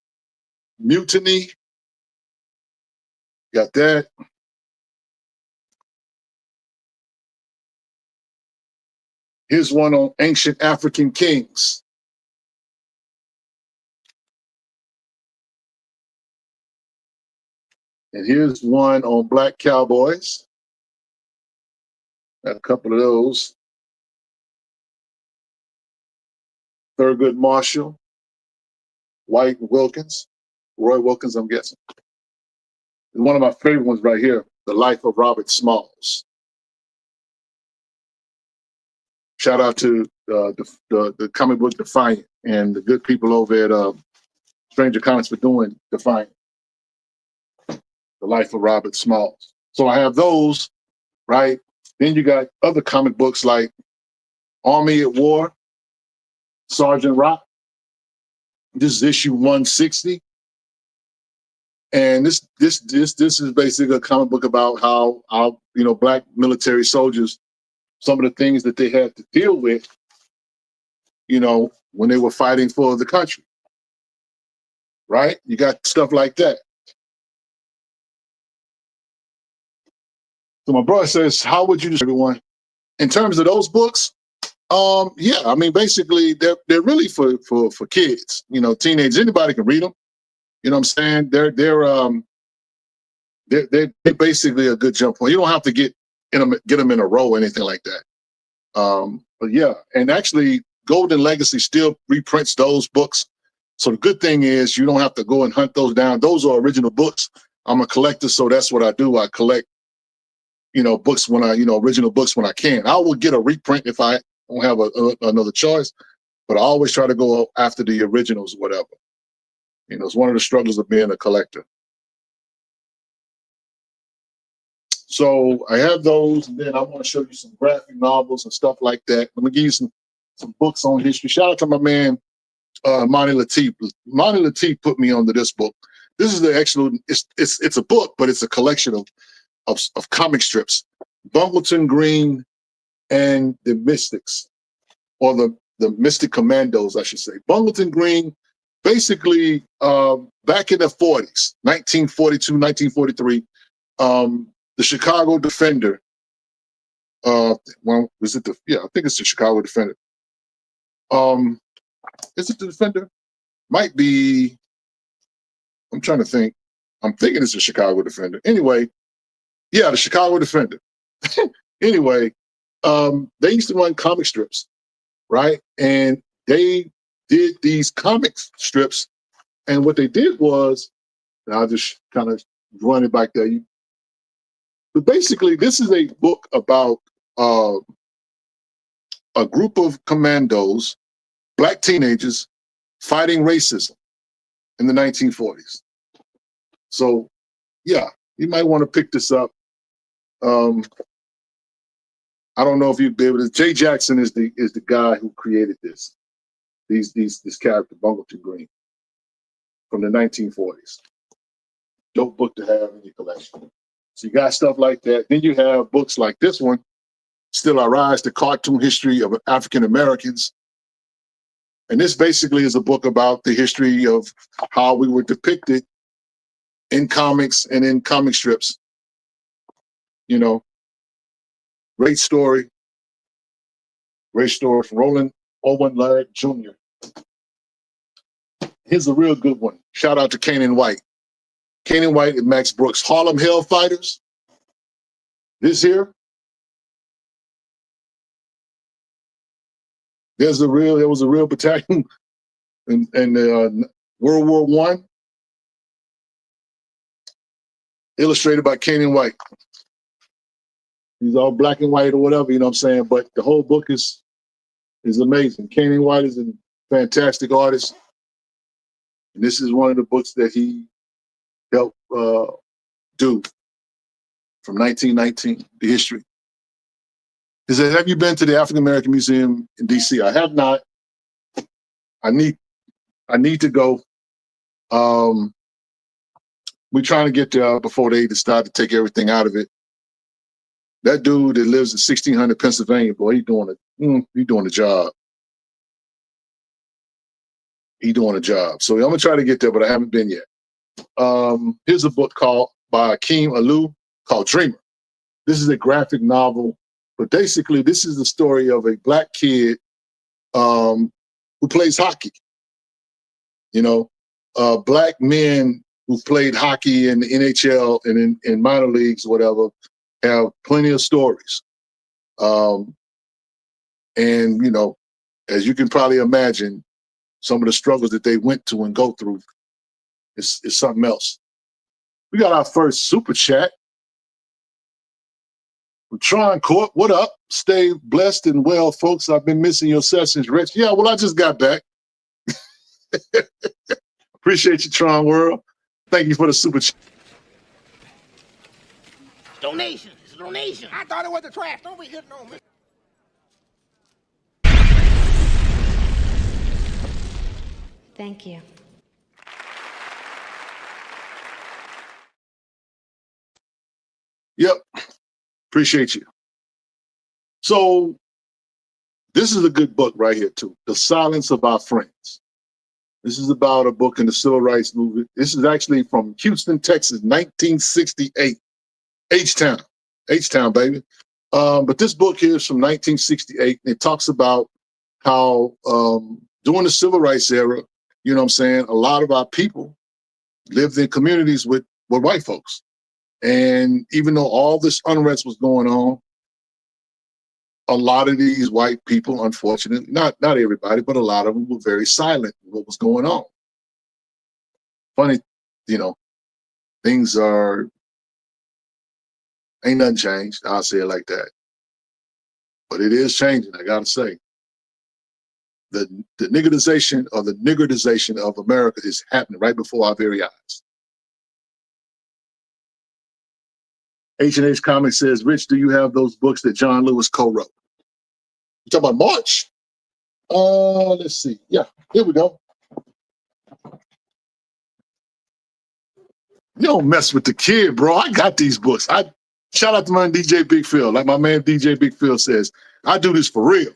Mutiny. Got that. Here's one on ancient African kings. And here's one on black cowboys. Got a couple of those. Thurgood Marshall, White Wilkins, Roy Wilkins, I'm guessing. And one of my favorite ones right here, The Life of Robert Smalls. Shout out to the comic book Defiant and the good people over at Stranger Comics for doing Defiant. The Life of Robert Smalls. So I have those, right? Then you got other comic books like Army at War, Sergeant Rock. This is issue 160. And this is basically a comic book about how black military soldiers, some of the things that they had to deal with, when they were fighting for the country. Right? You got stuff like that. So my brother says, how would you describe everyone? In terms of those books, yeah, I mean, basically they're really for kids, teenagers, anybody can read them. You know what I'm saying? They're basically a good jump point. You don't have to get them in a row or anything like that. But yeah, and actually Golden Legacy still reprints those books. So the good thing is you don't have to go and hunt those down. Those are original books. I'm a collector, so that's what I do. I collect, books original books when I can. I will get a reprint if I don't have another choice, but I always try to go after the originals, whatever. It's one of the struggles of being a collector. So I have those, and then I want to show you some graphic novels and stuff like that. Let me give you some books on history. Shout out to my man, Monty Lateef. Monty Lateef put me onto this book. This is the actual, it's a book, but it's a collection of comic strips. Bungleton Green and the Mystics, or the Mystic Commandos, I should say. Bungleton Green, basically, back in the 40s, 1942, 1943, the Chicago Defender, I think it's the Chicago Defender. Is it the Defender? Might be, I'm trying to think. I'm thinking it's the Chicago Defender. Anyway, yeah, the Chicago Defender. Anyway, they used to run comic strips, right? And they did these comic strips, and what they did was, and I'll just kind of run it back there. But basically, this is a book about a group of commandos, black teenagers, fighting racism in the 1940s. So, yeah, you might want to pick this up. I don't know if you'd be able to. Jay Jackson is the guy who created this character, Bungleton Green, from the 1940s. Dope book to have in your collection. So you got stuff like that. Then you have books like this one, Still I Rise, The Cartoon History of African Americans. And this basically is a book about the history of how we were depicted in comics and in comic strips. Great story. Great story from Roland Owen Laird Jr. Here's a real good one. Shout out to Canaan White. Canaan White and Max Brooks, Harlem Hellfighters. This here, there was a real battalion in World War I, illustrated by Canaan White. He's all black and white or whatever, you know what I'm saying? But the whole book is amazing. Canaan White is a fantastic artist. And this is one of the books that he helped do from 1919, the history. He said, have you been to the African American Museum in DC? I have not. I need to go. We're trying to get there before they decide to take everything out of it. That dude that lives in 1600 Pennsylvania, boy, he's doing a job. He's doing a job. So I'm gonna try to get there, but I haven't been yet. Here's a book by Akeem Alou called Dreamer. This is a graphic novel, but basically this is the story of a black kid who plays hockey. Black men who played hockey in the NHL and in minor leagues, or whatever, have plenty of stories. And, you know, as you can probably imagine, some of the struggles that they went to and go through is something else. We got our first super chat. Tron Court, what up? Stay blessed and well, folks. I've been missing your sessions, Rich. Yeah, well, I just got back. Appreciate you, Tron World. Thank you for the super chat. Donation. It's a donation. I thought it was the trash. Don't be hitting on me. Thank you. Yep. Appreciate you. So this is a good book right here, too. The Silence of Our Friends. This is about a book in the civil rights movement. This is actually from Houston, Texas, 1968. H-Town. H-Town, baby. But this book here is from 1968. And it talks about how during the civil rights era, you know what I'm saying, a lot of our people lived in communities with white folks. And even though all this unrest was going on, a lot of these white people, unfortunately, not everybody, but a lot of them were very silent in what was going on. Funny, you know, things ain't nothing changed. I'll say it like that. But it is changing, I gotta say. The niggerization or the niggardization of America is happening right before our very eyes. H&H Comics says, Rich, do you have those books that John Lewis co-wrote? You talking about March? Let's see. Yeah, here we go. You don't mess with the kid, bro. I got these books. Shout out to my DJ Big Phil. Like my man DJ Big Phil says, I do this for real.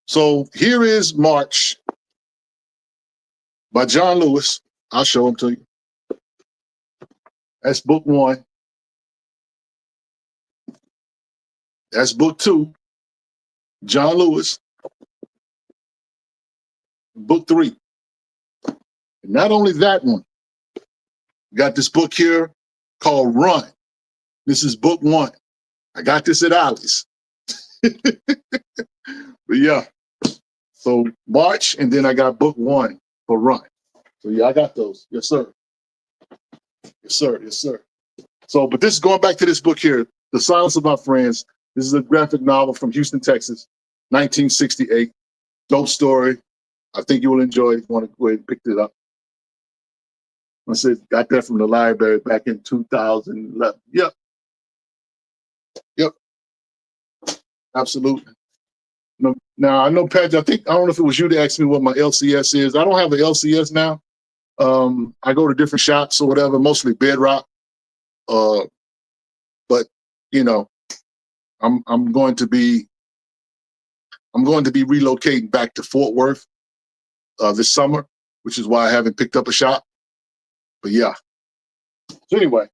So here is March by John Lewis. I'll show them to you. That's book 1. That's book 2. John Lewis. Book 3. And not only that one, got this book here called Run. This is book 1. I got this at Ali's. But yeah, so March, and then I got book 1 for Run. So yeah, I got those. Yes, sir. Yes, sir. Yes, sir. So, but this is going back to this book here, The Silence of Our Friends. This is a graphic novel from Houston, Texas, 1968. Dope story. I think you will enjoy it if you want to go ahead and pick it up. I said, got that from the library back in 2011. Yep. Yep. Absolutely. Now, I know, Pat, I don't know if it was you that asked me what my LCS is. I don't have an LCS now. I go to different shops or whatever, mostly Bedrock. But, you know, I'm going to be relocating back to Fort Worth this summer, which is why I haven't picked up a shop. But yeah. So anyway,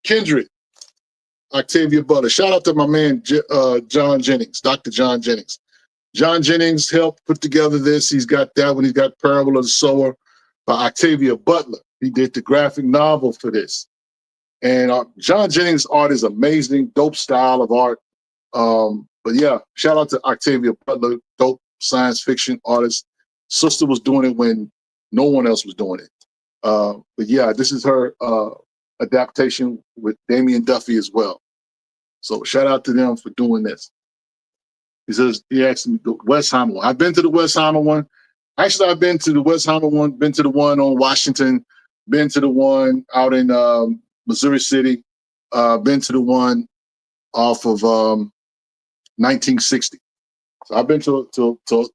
Kindred, Octavia Butler. Shout out to my man John Jennings, Dr. John Jennings. John Jennings helped put together this. He's got that one. He's got Parable of the Sower by Octavia Butler. He did the graphic novel for this. And John Jennings' art is amazing, dope style of art. But yeah, shout out to Octavia Butler, dope science fiction artist. Sister was doing it when no one else was doing it. But yeah, this is her adaptation with Damian Duffy as well. So shout out to them for doing this. He asked me the Westheimer one. I've been to the Westheimer one. Actually, I've been to the Westheimer one, been to the one on Washington, been to the one out in Missouri City, been to the one off of 1960. So I've been to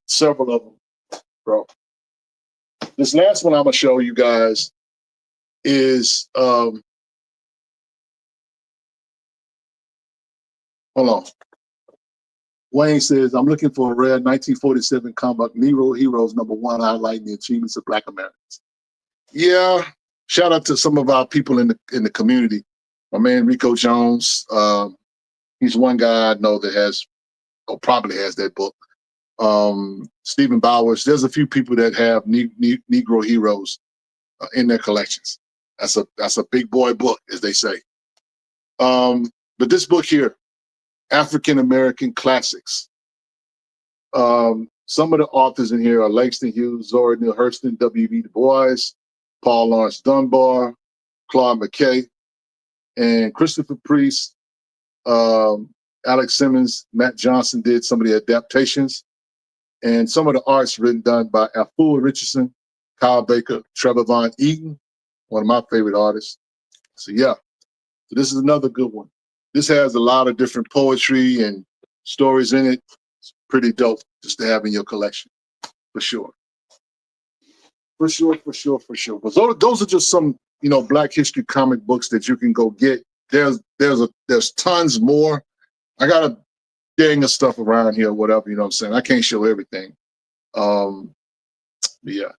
several of them, bro. This last one I'm gonna show you guys is hold on. Wayne says, I'm looking for a rare 1947 comic, Negro Heroes #1, highlighting the achievements of Black Americans. Yeah, shout out to some of our people in the community. My man Rico Jones, he's one guy I know that has, or probably has that book. Stephen Bowers, there's a few people that have Negro Heroes. in their collections. That's a big boy book, as they say. But this book here, African American Classics. Some of the authors in here are Langston Hughes, Zora Neale Hurston, W.B. Du Bois, Paul Laurence Dunbar, Claude McKay, and Christopher Priest, Alex Simmons, Matt Johnson did some of the adaptations, and some of the art's done by Afua Richardson, Kyle Baker, Trevor Von Eaton, one of my favorite artists. So yeah, so this is another good one. This has a lot of different poetry and stories in it. It's pretty dope just to have in your collection, for sure. For sure. But those are just some, Black History comic books that you can go get. There's tons more. I got a gang of stuff around here, whatever, you know what I'm saying? I can't show everything. Yeah.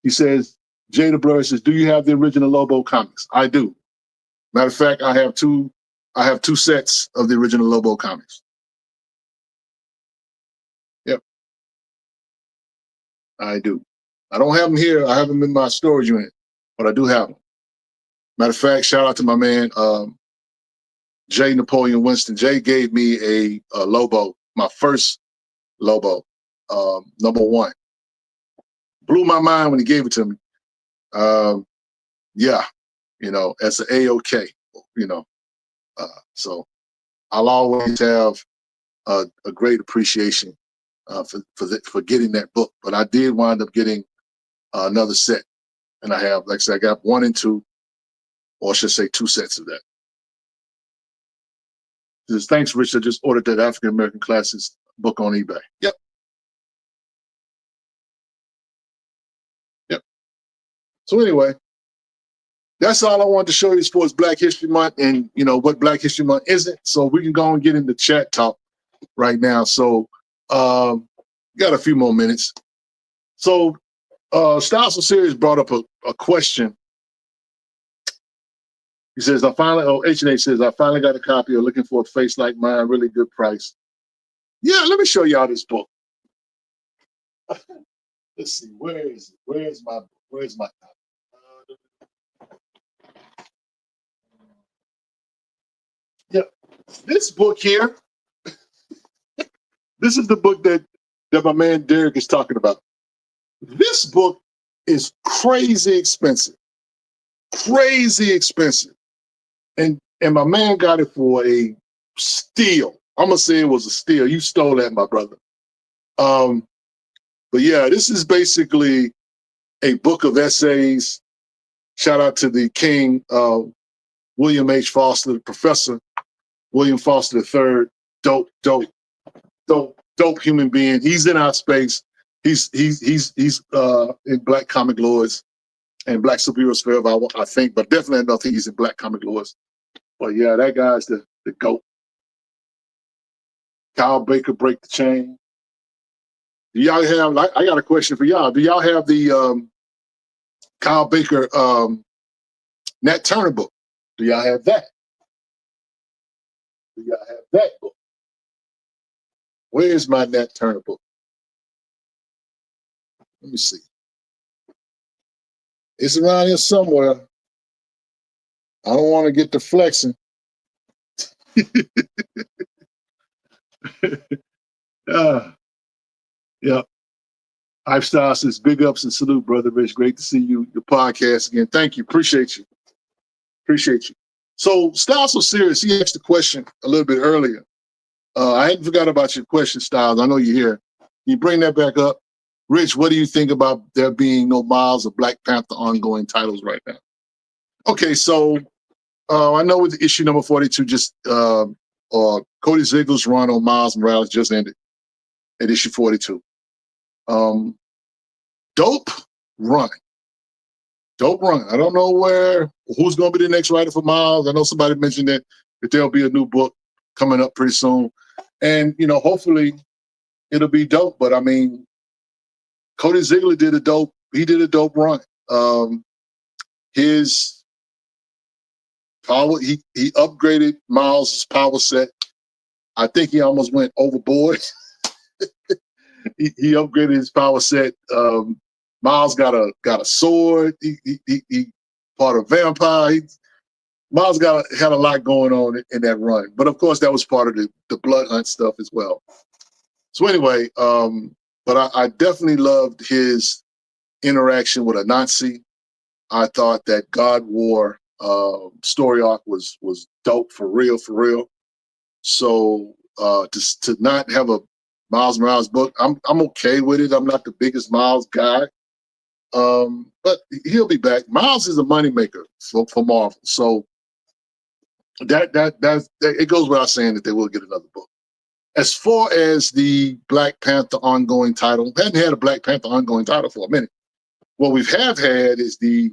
He says, Jada Blur says, do you have the original Lobo comics? I do. Matter of fact, I have two sets of the original Lobo comics. Yep. I do. I don't have them here. I have them in my storage unit, but I do have them. Matter of fact, shout out to my man, Jay Napoleon Winston. Jay gave me a Lobo, my first Lobo, #1. Blew my mind when he gave it to me. Yeah, as an AOK, so I'll always have a great appreciation for getting that book. But I did wind up getting another set, and I have, like I said, I got 1 and 2, or I should say 2 sets of that. He says, thanks, Rich. I just ordered that African American Classics book on eBay. Yep. So anyway, that's all I wanted to show you as far as Black History Month and, what Black History Month isn't. So we can go and get into chat talk right now. So got a few more minutes. So Styles Series brought up a question. He says, H&H says, I finally got a copy of Looking for a Face Like Mine, really good price. Yeah, let me show y'all this book. Let's see, where is it? Where's my copy? Yeah, this book here, this is the book that my man Derek is talking about. This book is crazy expensive. And my man got it for a steal. I'm gonna say it was a steal. You stole that, my brother. But yeah, this is basically a book of essays. Shout out to the king, William H. Foster, the professor, William Foster III. Dope human being. He's in our space. He's in Black Comic Lords and Black Superheroes Forever, I think, but definitely I don't think he's in Black Comic Lords. But yeah, that guy's the GOAT. Kyle Baker, Break the Chain. Do y'all have, I got a question for y'all. Do y'all have the Kyle Baker Nat Turner book? Do y'all have that? Do y'all have that book? Where's my Nat Turner book? Let me see. It's around here somewhere. I don't want to get to flexing. Yeah. Lifestyle says, big ups and salute, Brother Rich. Great to see you, your podcast again. Thank you. Appreciate you. So Styles so serious. He asked the question a little bit earlier. I hadn't forgot about your question, Styles. I know you're here. Can you bring that back up? Rich, what do you think about there being no Miles or Black Panther ongoing titles right now? Okay, so I know with issue number 42, just Cody Ziegler's run on Miles Morales just ended at issue 42. Dope run. I don't know who's going to be the next writer for Miles. I know somebody mentioned that there'll be a new book coming up pretty soon. And, hopefully it'll be dope. But I mean, Cody Ziegler did a dope run. His power, he upgraded Miles' power set. I think he almost went overboard. he upgraded his power set Miles got a sword. He part of vampire. Miles had a lot going on in that run, but of course that was part of the blood hunt stuff as well. So anyway, but I definitely loved his interaction with Anansi. I thought that God War story arc was dope for real. So to not have a Miles Morales book, I'm okay with it. I'm not the biggest Miles guy, but he'll be back. Miles is a moneymaker for Marvel, so that it goes without saying that they will get another book. As far as the Black Panther ongoing title, we hadn't had a Black Panther ongoing title for a minute. What we've had is the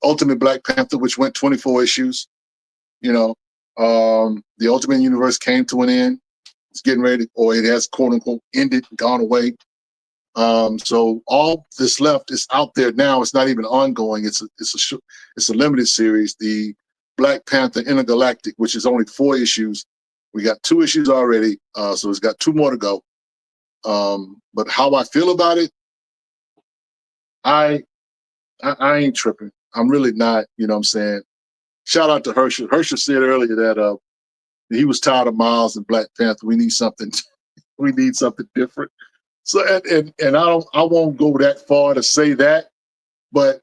Ultimate Black Panther, which went 24 issues. The Ultimate Universe came to an end. It's getting ready, or it has quote unquote ended, gone away. So all this left is out there now. It's not even ongoing. It's a limited series. The Black Panther Intergalactic, which is only 4 issues. We got 2 issues already, so it's got 2 more to go. But how I feel about it, I ain't tripping. I'm really not. You know what I'm saying? Shout out to Herschel. Herschel said earlier that he was tired of Miles and Black Panther. We need something. We need something different. So and I won't go that far to say that, but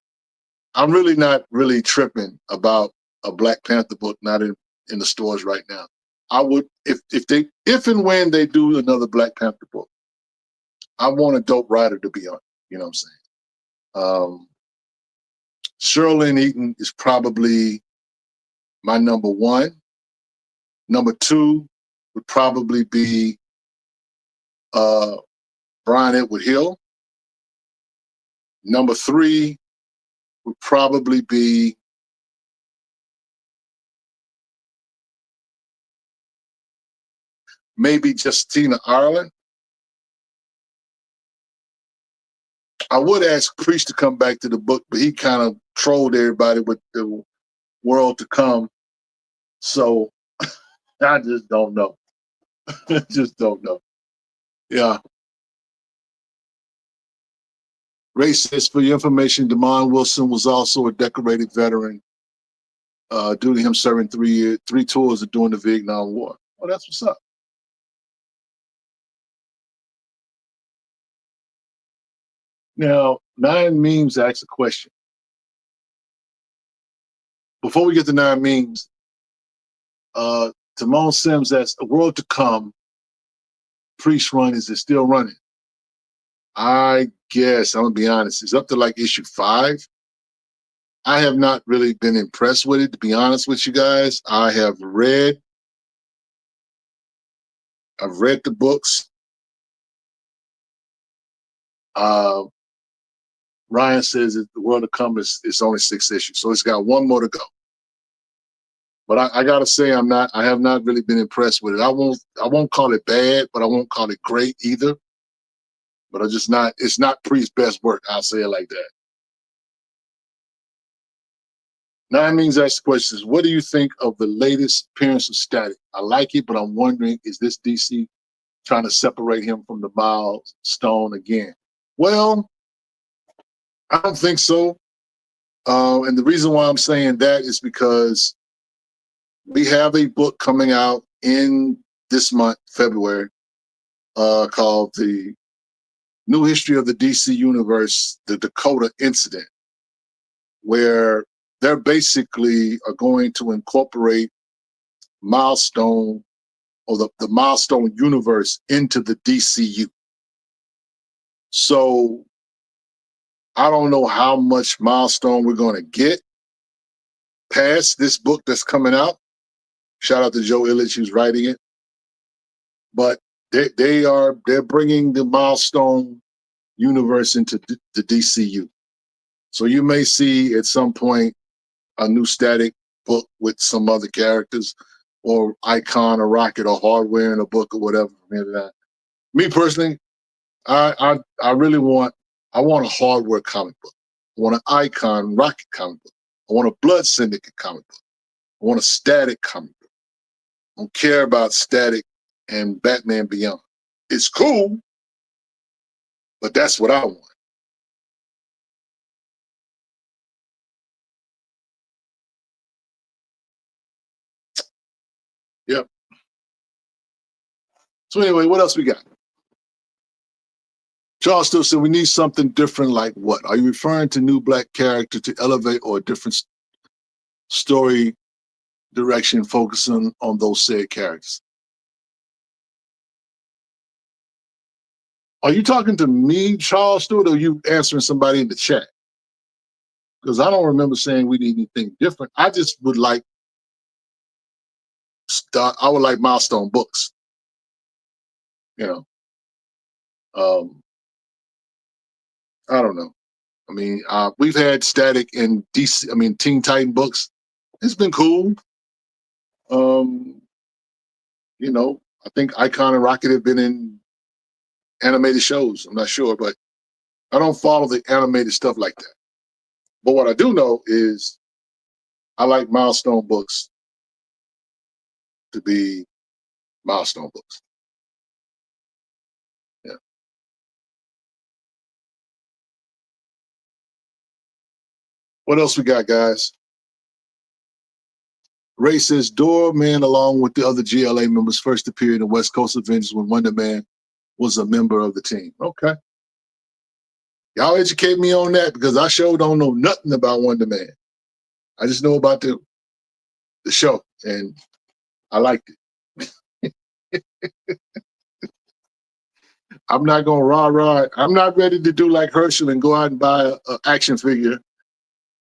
I'm really not really tripping about a Black Panther book not in the stores right now. I would if and when they do another Black Panther book, I want a dope writer to be on. You know what I'm saying? Sherlyn Eaton is probably my number 1. Number 2 would probably be Brian Edward Hill. Number 3 would probably be maybe Justina Ireland. I would ask Preach to come back to the book, but he kind of trolled everybody with the World to Come. So I just don't know. Just don't know. Yeah. Ray says, for your information, Damon Wilson was also a decorated veteran due to him serving 3 tours of during the Vietnam War. Well, that's what's up. Now, 9 Memes asks a question. Before we get to 9 Memes, Timon Sims asks, A World to Come, Priest run, is it still running? I guess, I'm going to be honest, it's up to like issue 5. I have not really been impressed with it, to be honest with you guys. I've read the books. Ryan says that The World to Come is only 6 issues, so it's got 1 more to go. But I gotta say, I have not really been impressed with it. I won't call it bad, but I won't call it great either. But it's not Priest's best work. I'll say it like that. 9 Means asks the questions, what do you think of the latest appearance of Static? I like it, but I'm wondering, is this DC trying to separate him from the Miles Stone again? Well, I don't think so. And the reason why I'm saying that is because we have a book coming out in this month, February, called The New History of the DC Universe, The Dakota Incident, where they're basically are going to incorporate Milestone or the Milestone universe into the DCU. So I don't know how much Milestone we're going to get past this book that's coming out. Shout out to Joe Illich who's writing it. But they're bringing the Milestone universe into the DCU. So you may see at some point a new Static book with some other characters, or Icon or Rocket or Hardware in a book or whatever. Me personally, I really want a Hardware comic book. I want an Icon Rocket comic book. I want a Blood Syndicate comic book. I want a Static comic book. I don't care about Static and Batman Beyond. It's cool, but that's what I want. So anyway, what else we got? Charles still said we need something different. Like what? Are you referring to new black character to elevate or a different story direction, focusing on those said characters? Are you talking to me, Charles Stewart, or are you answering somebody in the chat? Because I don't remember saying we need anything different. I just would like I would like milestone books. You know, I don't know. I mean, we've had Static and DC. I mean, Teen Titan books. It's been cool. You know, I think Icon and Rocket have been in animated shows. I'm not sure, but I don't follow the animated stuff like that. But what I do know is I like milestone books to be milestone books. Yeah. What else we got, guys? Ray says Doorman, along with the other GLA members, first appeared in the West Coast Avengers when Wonder Man was a member of the team. Okay. Y'all educate me on that because I sure don't know nothing about Wonder Man. I just know about the show, and I liked it. I'm not going to rah-rah. I'm not ready to do like Herschel and go out and buy an action figure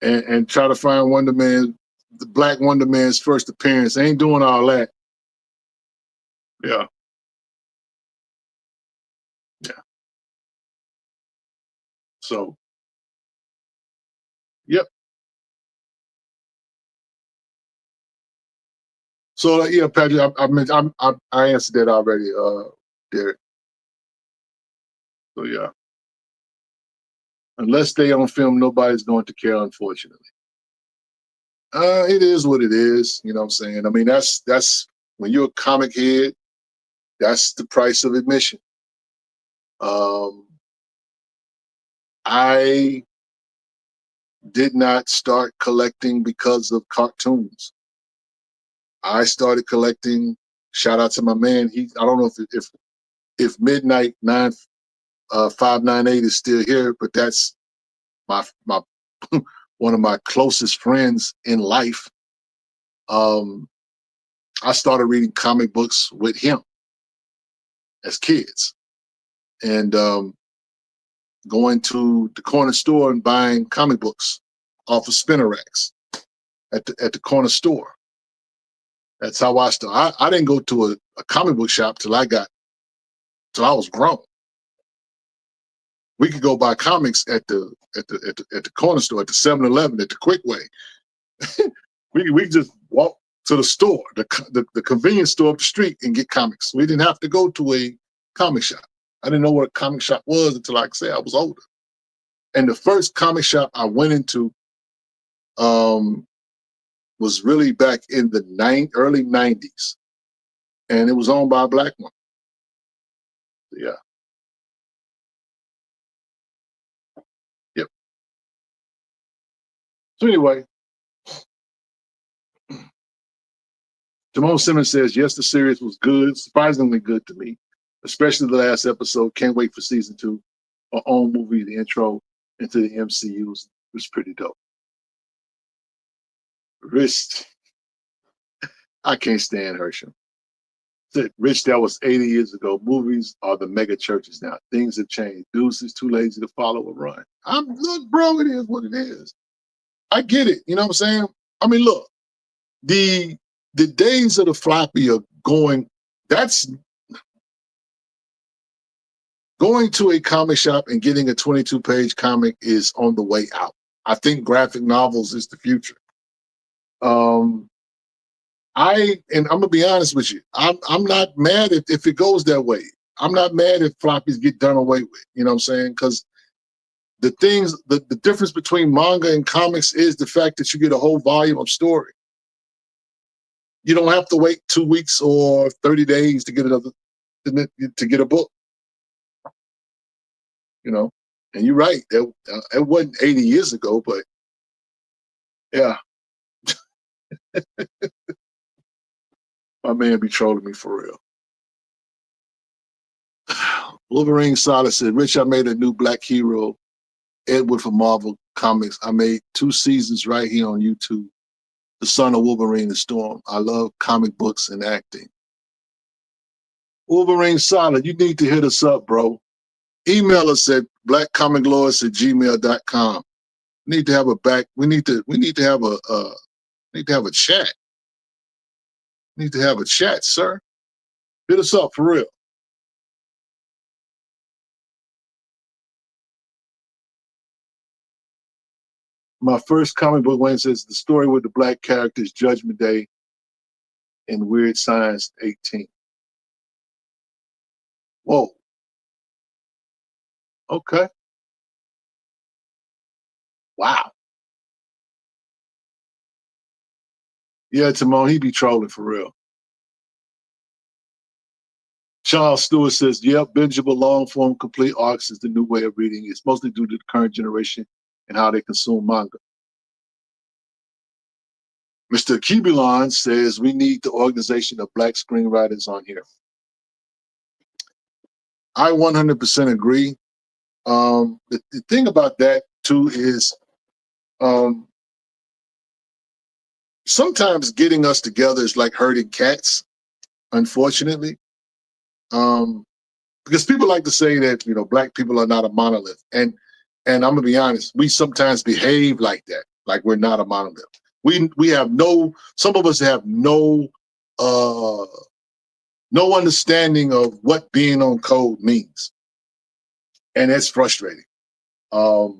and try to find Wonder Man, the Black Wonder Man's first appearance. I ain't doing all that. Yeah. Yeah. So, yep. So yeah, Patrick, I answered that already, Derek. So yeah, unless they on film, nobody's going to care, unfortunately. It is what it is. You know what I'm saying? I mean, that's when you're a comic head, that's the price of admission. I did not start collecting because of cartoons. I started collecting. Shout out to my man. I don't know if Midnight 598 is still here, but that's my one of my closest friends in life. I started reading comic books with him as kids, and going to the corner store and buying comic books off of spinner racks at the corner store. That's how I started. I didn't go to a comic book shop till I was grown. We could go buy comics at the corner store, at the 7-Eleven, at the Quickway. we just walk to the store, the convenience store up the street, and get comics. We didn't have to go to a comic shop. I didn't know what a comic shop was until, like I said, I was older. And the first comic shop I went into was really back in the early 90s. And it was owned by a Black woman. Yeah. Yep. So anyway, Jamal Simmons says, yes, the series was good, surprisingly good to me, especially the last episode. Can't wait for season 2. Our own movie, the intro into the MCU was pretty dope. Rich, I can't stand Herschel. Rich, that was 80 years ago. Movies are the mega churches now. Things have changed. Dudes is too lazy to follow or run. Look, bro, it is what it is. I get it. You know what I'm saying? I mean, look, the days of the floppy are going. That's going to a comic shop and getting a 22-page comic is on the way out. I think graphic novels is the future. I'm gonna be honest with you. I'm not mad if it goes that way. I'm not mad if floppies get done away with. You know what I'm saying? Because the difference between manga and comics is the fact that you get a whole volume of story. You don't have to wait 2 weeks or 30 days to get a book. You know, and you're right. It wasn't 80 years ago, but yeah. My man be trolling me for real. Wolverine Solid said, Rich, I made a new black hero, Edward from Marvel Comics. I made 2 seasons right here on YouTube. The son of Wolverine and Storm. I love comic books and acting. Wolverine Solid, you need to hit us up, bro. Email us at blackcomiclords@gmail.com. We need to have a chat. We need to have a chat, sir. Hit us up for real. My first comic book one says the story with the black characters, Judgment Day and Weird Science 18. Whoa. Okay. Wow. Yeah, Timon, he be trolling for real. Charles Stewart says, yep, bingeable long-form complete arcs is the new way of reading. It's mostly due to the current generation and how they consume manga. Mr. Kibulon says, we need the organization of black screenwriters on here. I 100% agree. The thing about that, too, is sometimes getting us together is like herding cats, unfortunately. Because people like to say that, black people are not a monolith. And I'm gonna be honest, we sometimes behave like that, like we're not a monolith. We have some of us have no understanding of what being on code means. And that's frustrating. Our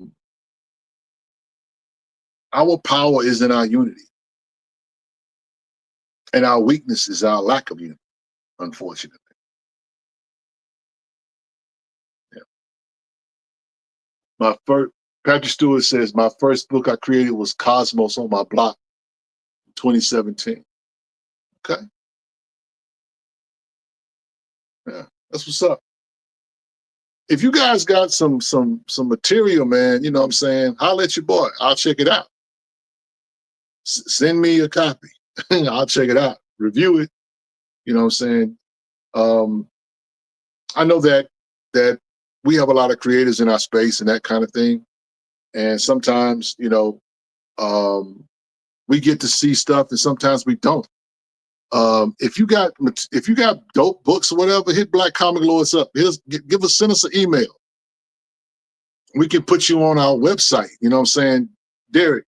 power is in our unity. And our weakness is our lack of unity, unfortunately. Yeah. Patrick Stewart says, my first book I created was Cosmos on my block in 2017. Okay. Yeah, that's what's up. If you guys got some material, man, you know what I'm saying, holler at your boy. I'll check it out. Send me a copy. I'll check it out. Review it. You know what I'm saying? I know that we have a lot of creators in our space and that kind of thing. And sometimes, we get to see stuff and sometimes we don't. If you got dope books or whatever, hit Black Comic Lords up. Send us an email. We can put you on our website. You know what I'm saying? Derek,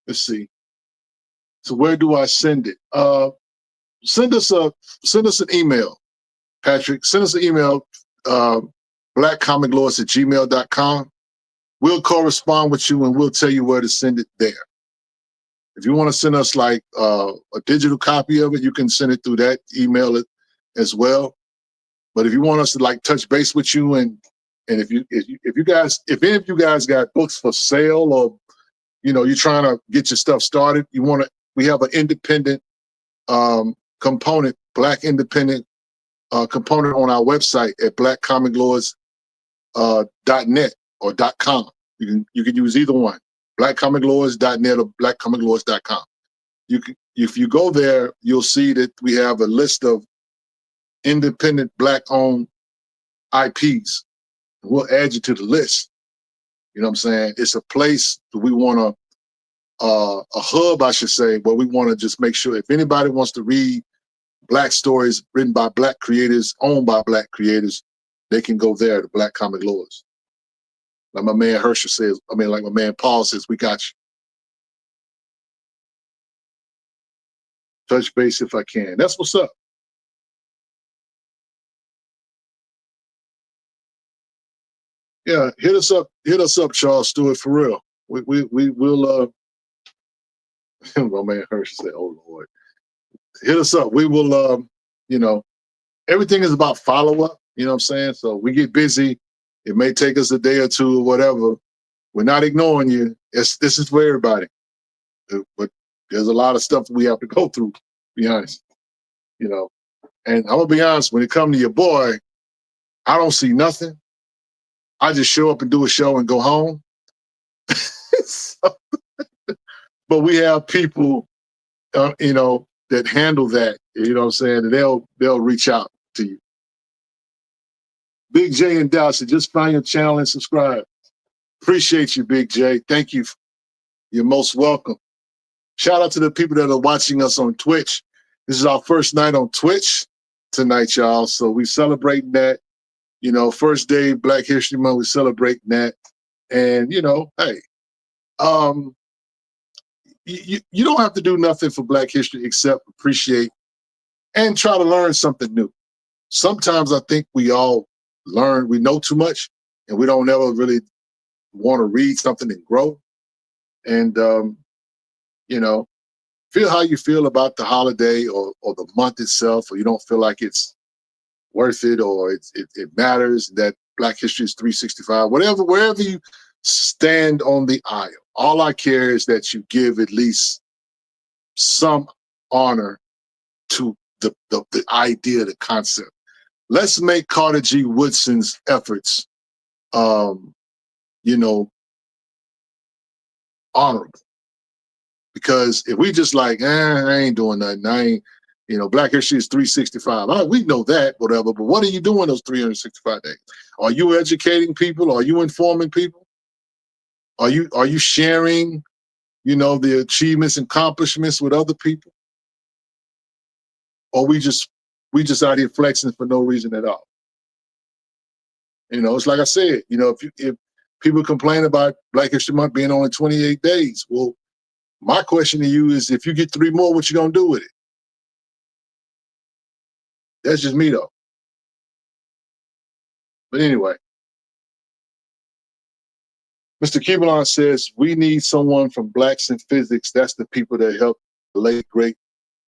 let's see. So where do I send it? Send us an email, Patrick. Send us an email, blackcomiclords@gmail.com. We'll correspond with you and we'll tell you where to send it there. If you want to send us like a digital copy of it, you can send it through that, email it as well. But if you want us to like touch base with you and if any of you guys got books for sale or you're trying to get your stuff started, we have an independent component, black independent component on our website at blackcomiclords.net or .com. You can use either one, blackcomiclords.net or blackcomiclords.com. If you go there, you'll see that we have a list of independent black-owned IPs. We'll add you to the list. You know what I'm saying? It's a place that we want to, a hub, I should say, where we want to just make sure if anybody wants to read black stories written by black creators, owned by black creators, they can go there to Black Comic Lords. Like my man Herschel says, like my man Paul says, we got you. Touch base if I can. That's what's up. Yeah, hit us up, Charles Stewart, for real. We'll my man Herschel said, oh Lord. Hit us up. We will everything is about follow-up, you know what I'm saying? So we get busy. It may take us a day or two or whatever. We're not ignoring you. This is for everybody. But there's a lot of stuff we have to go through, to be honest. And I'm gonna be honest, when it comes to your boy, I don't see nothing. I just show up and do a show and go home. But we have people, that handle that. You know what I'm saying? And they'll reach out to you. Big J in Dallas said, just find your channel and subscribe. Appreciate you, Big J. Thank you. You're most welcome. Shout out to the people that are watching us on Twitch. This is our first night on Twitch tonight, y'all. So we celebrating that. You know, first day Black History Month, we celebrating that. And, you know, hey, you don't have to do nothing for Black history except appreciate and try to learn something new. Sometimes I think we all learn, we know too much, and we don't ever really want to read something and grow. And, you know, feel how you feel about the holiday or the month itself, or you don't feel like it's worth it or it matters that Black history is 365, wherever you stand on the aisle. All I care is that you give at least some honor to the idea, the concept. Let's make Carter G. Woodson's efforts, you know, honorable. Because if we just like, I ain't doing nothing, I ain't, you know, Black history is 365. We know that, whatever, but what are you doing those 365 days? Are you educating people? Are you informing people? Are you sharing, you know, the achievements and accomplishments with other people? Or we just out here flexing for no reason at all? You know, it's like I said, you know, if people complain about Black History Month being only 28 days, well, my question to you is, if you get 3 more, what you gonna do with it? That's just me, though. But anyway, Mr. Kibelon says, we need someone from Blacks in Physics. That's the people that helped the late, great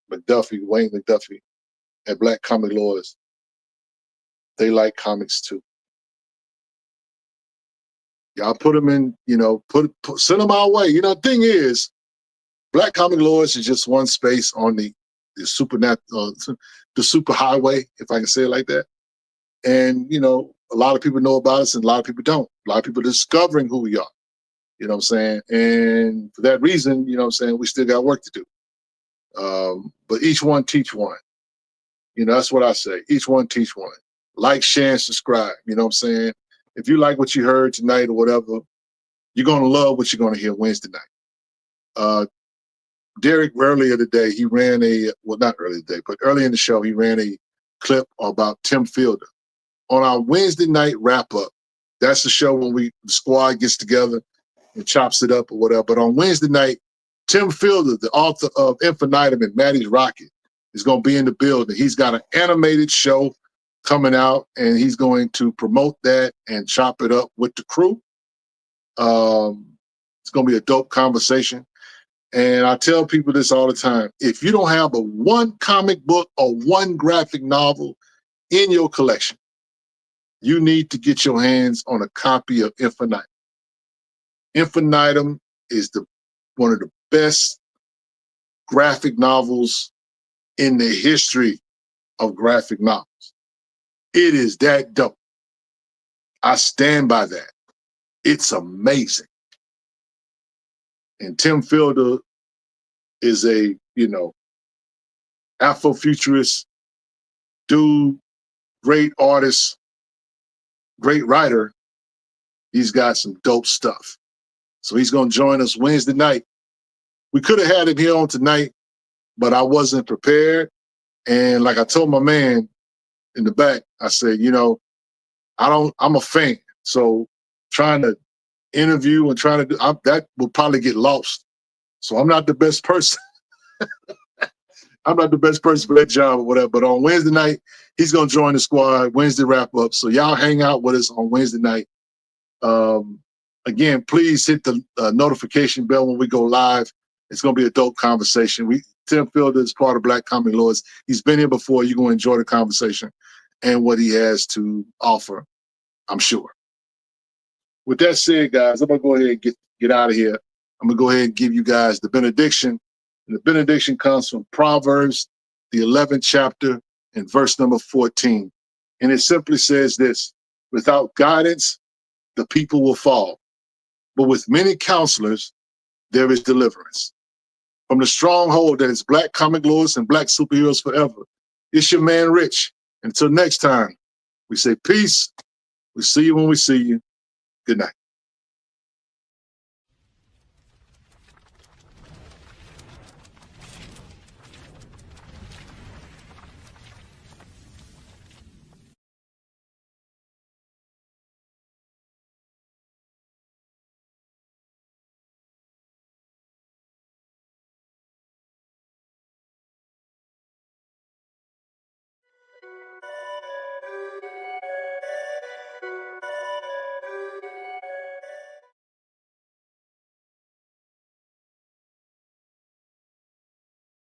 Wayne McDuffie, and Black comic lawyers. They like comics, too. Y'all put them in, you know, send them our way. You know, the thing is, Black comic lawyers is just one space on the super highway, if I can say it like that. And, you know, a lot of people know about us and a lot of people don't. A lot of people are discovering who we are. You know what I'm saying? And for that reason, you know what I'm saying, we still got work to do. But each one teach one. You know, that's what I say. Each one teach one. Like, share, and subscribe. You know what I'm saying? If you like what you heard tonight or whatever, you're going to love what you're going to hear Wednesday night. Derek, earlier today, he ran not earlier today, but early in the show, he ran a clip about Tim Fielder. On our Wednesday night wrap-up, that's the show when the squad gets together and chops it up or whatever. But on Wednesday night, Tim Fielder, the author of Infinitum and Maddie's Rocket, is going to be in the building. He's got an animated show coming out, and he's going to promote that and chop it up with the crew. It's going to be a dope conversation. And I tell people this all the time. If you don't have one comic book or one graphic novel in your collection, you need to get your hands on a copy of Infinitum. Infinitum is one of the best graphic novels in the history of graphic novels. It is that dope. I stand by that. It's amazing. And Tim Fielder is a, you know, Afrofuturist dude, great artist, great writer. He's got some dope stuff. So he's going to join us Wednesday night. We could have had him here on tonight, but I wasn't prepared. And like I told my man in the back, I said, you know, I'm a fan. So trying to interview and trying to do that will probably get lost. So I'm not the best person. I'm not the best person for that job or whatever. But on Wednesday night, he's going to join the squad, Wednesday wrap up. So y'all hang out with us on Wednesday night. Again, please hit the notification bell when we go live. It's going to be a dope conversation. Tim Fielder is part of Black Comic Lawyers. He's been here before. You're going to enjoy the conversation and what he has to offer, I'm sure. With that said, guys, I'm going to go ahead and get out of here. I'm going to go ahead and give you guys the benediction. And the benediction comes from Proverbs, the 11th chapter, and verse number 14. And it simply says this: without guidance, the people will fall. But with many counselors, there is deliverance. From the stronghold that is Black Comic Lawyers and Black Superheroes Forever, it's your man Rich. Until next time, we say peace, We see you when we see you. Good night.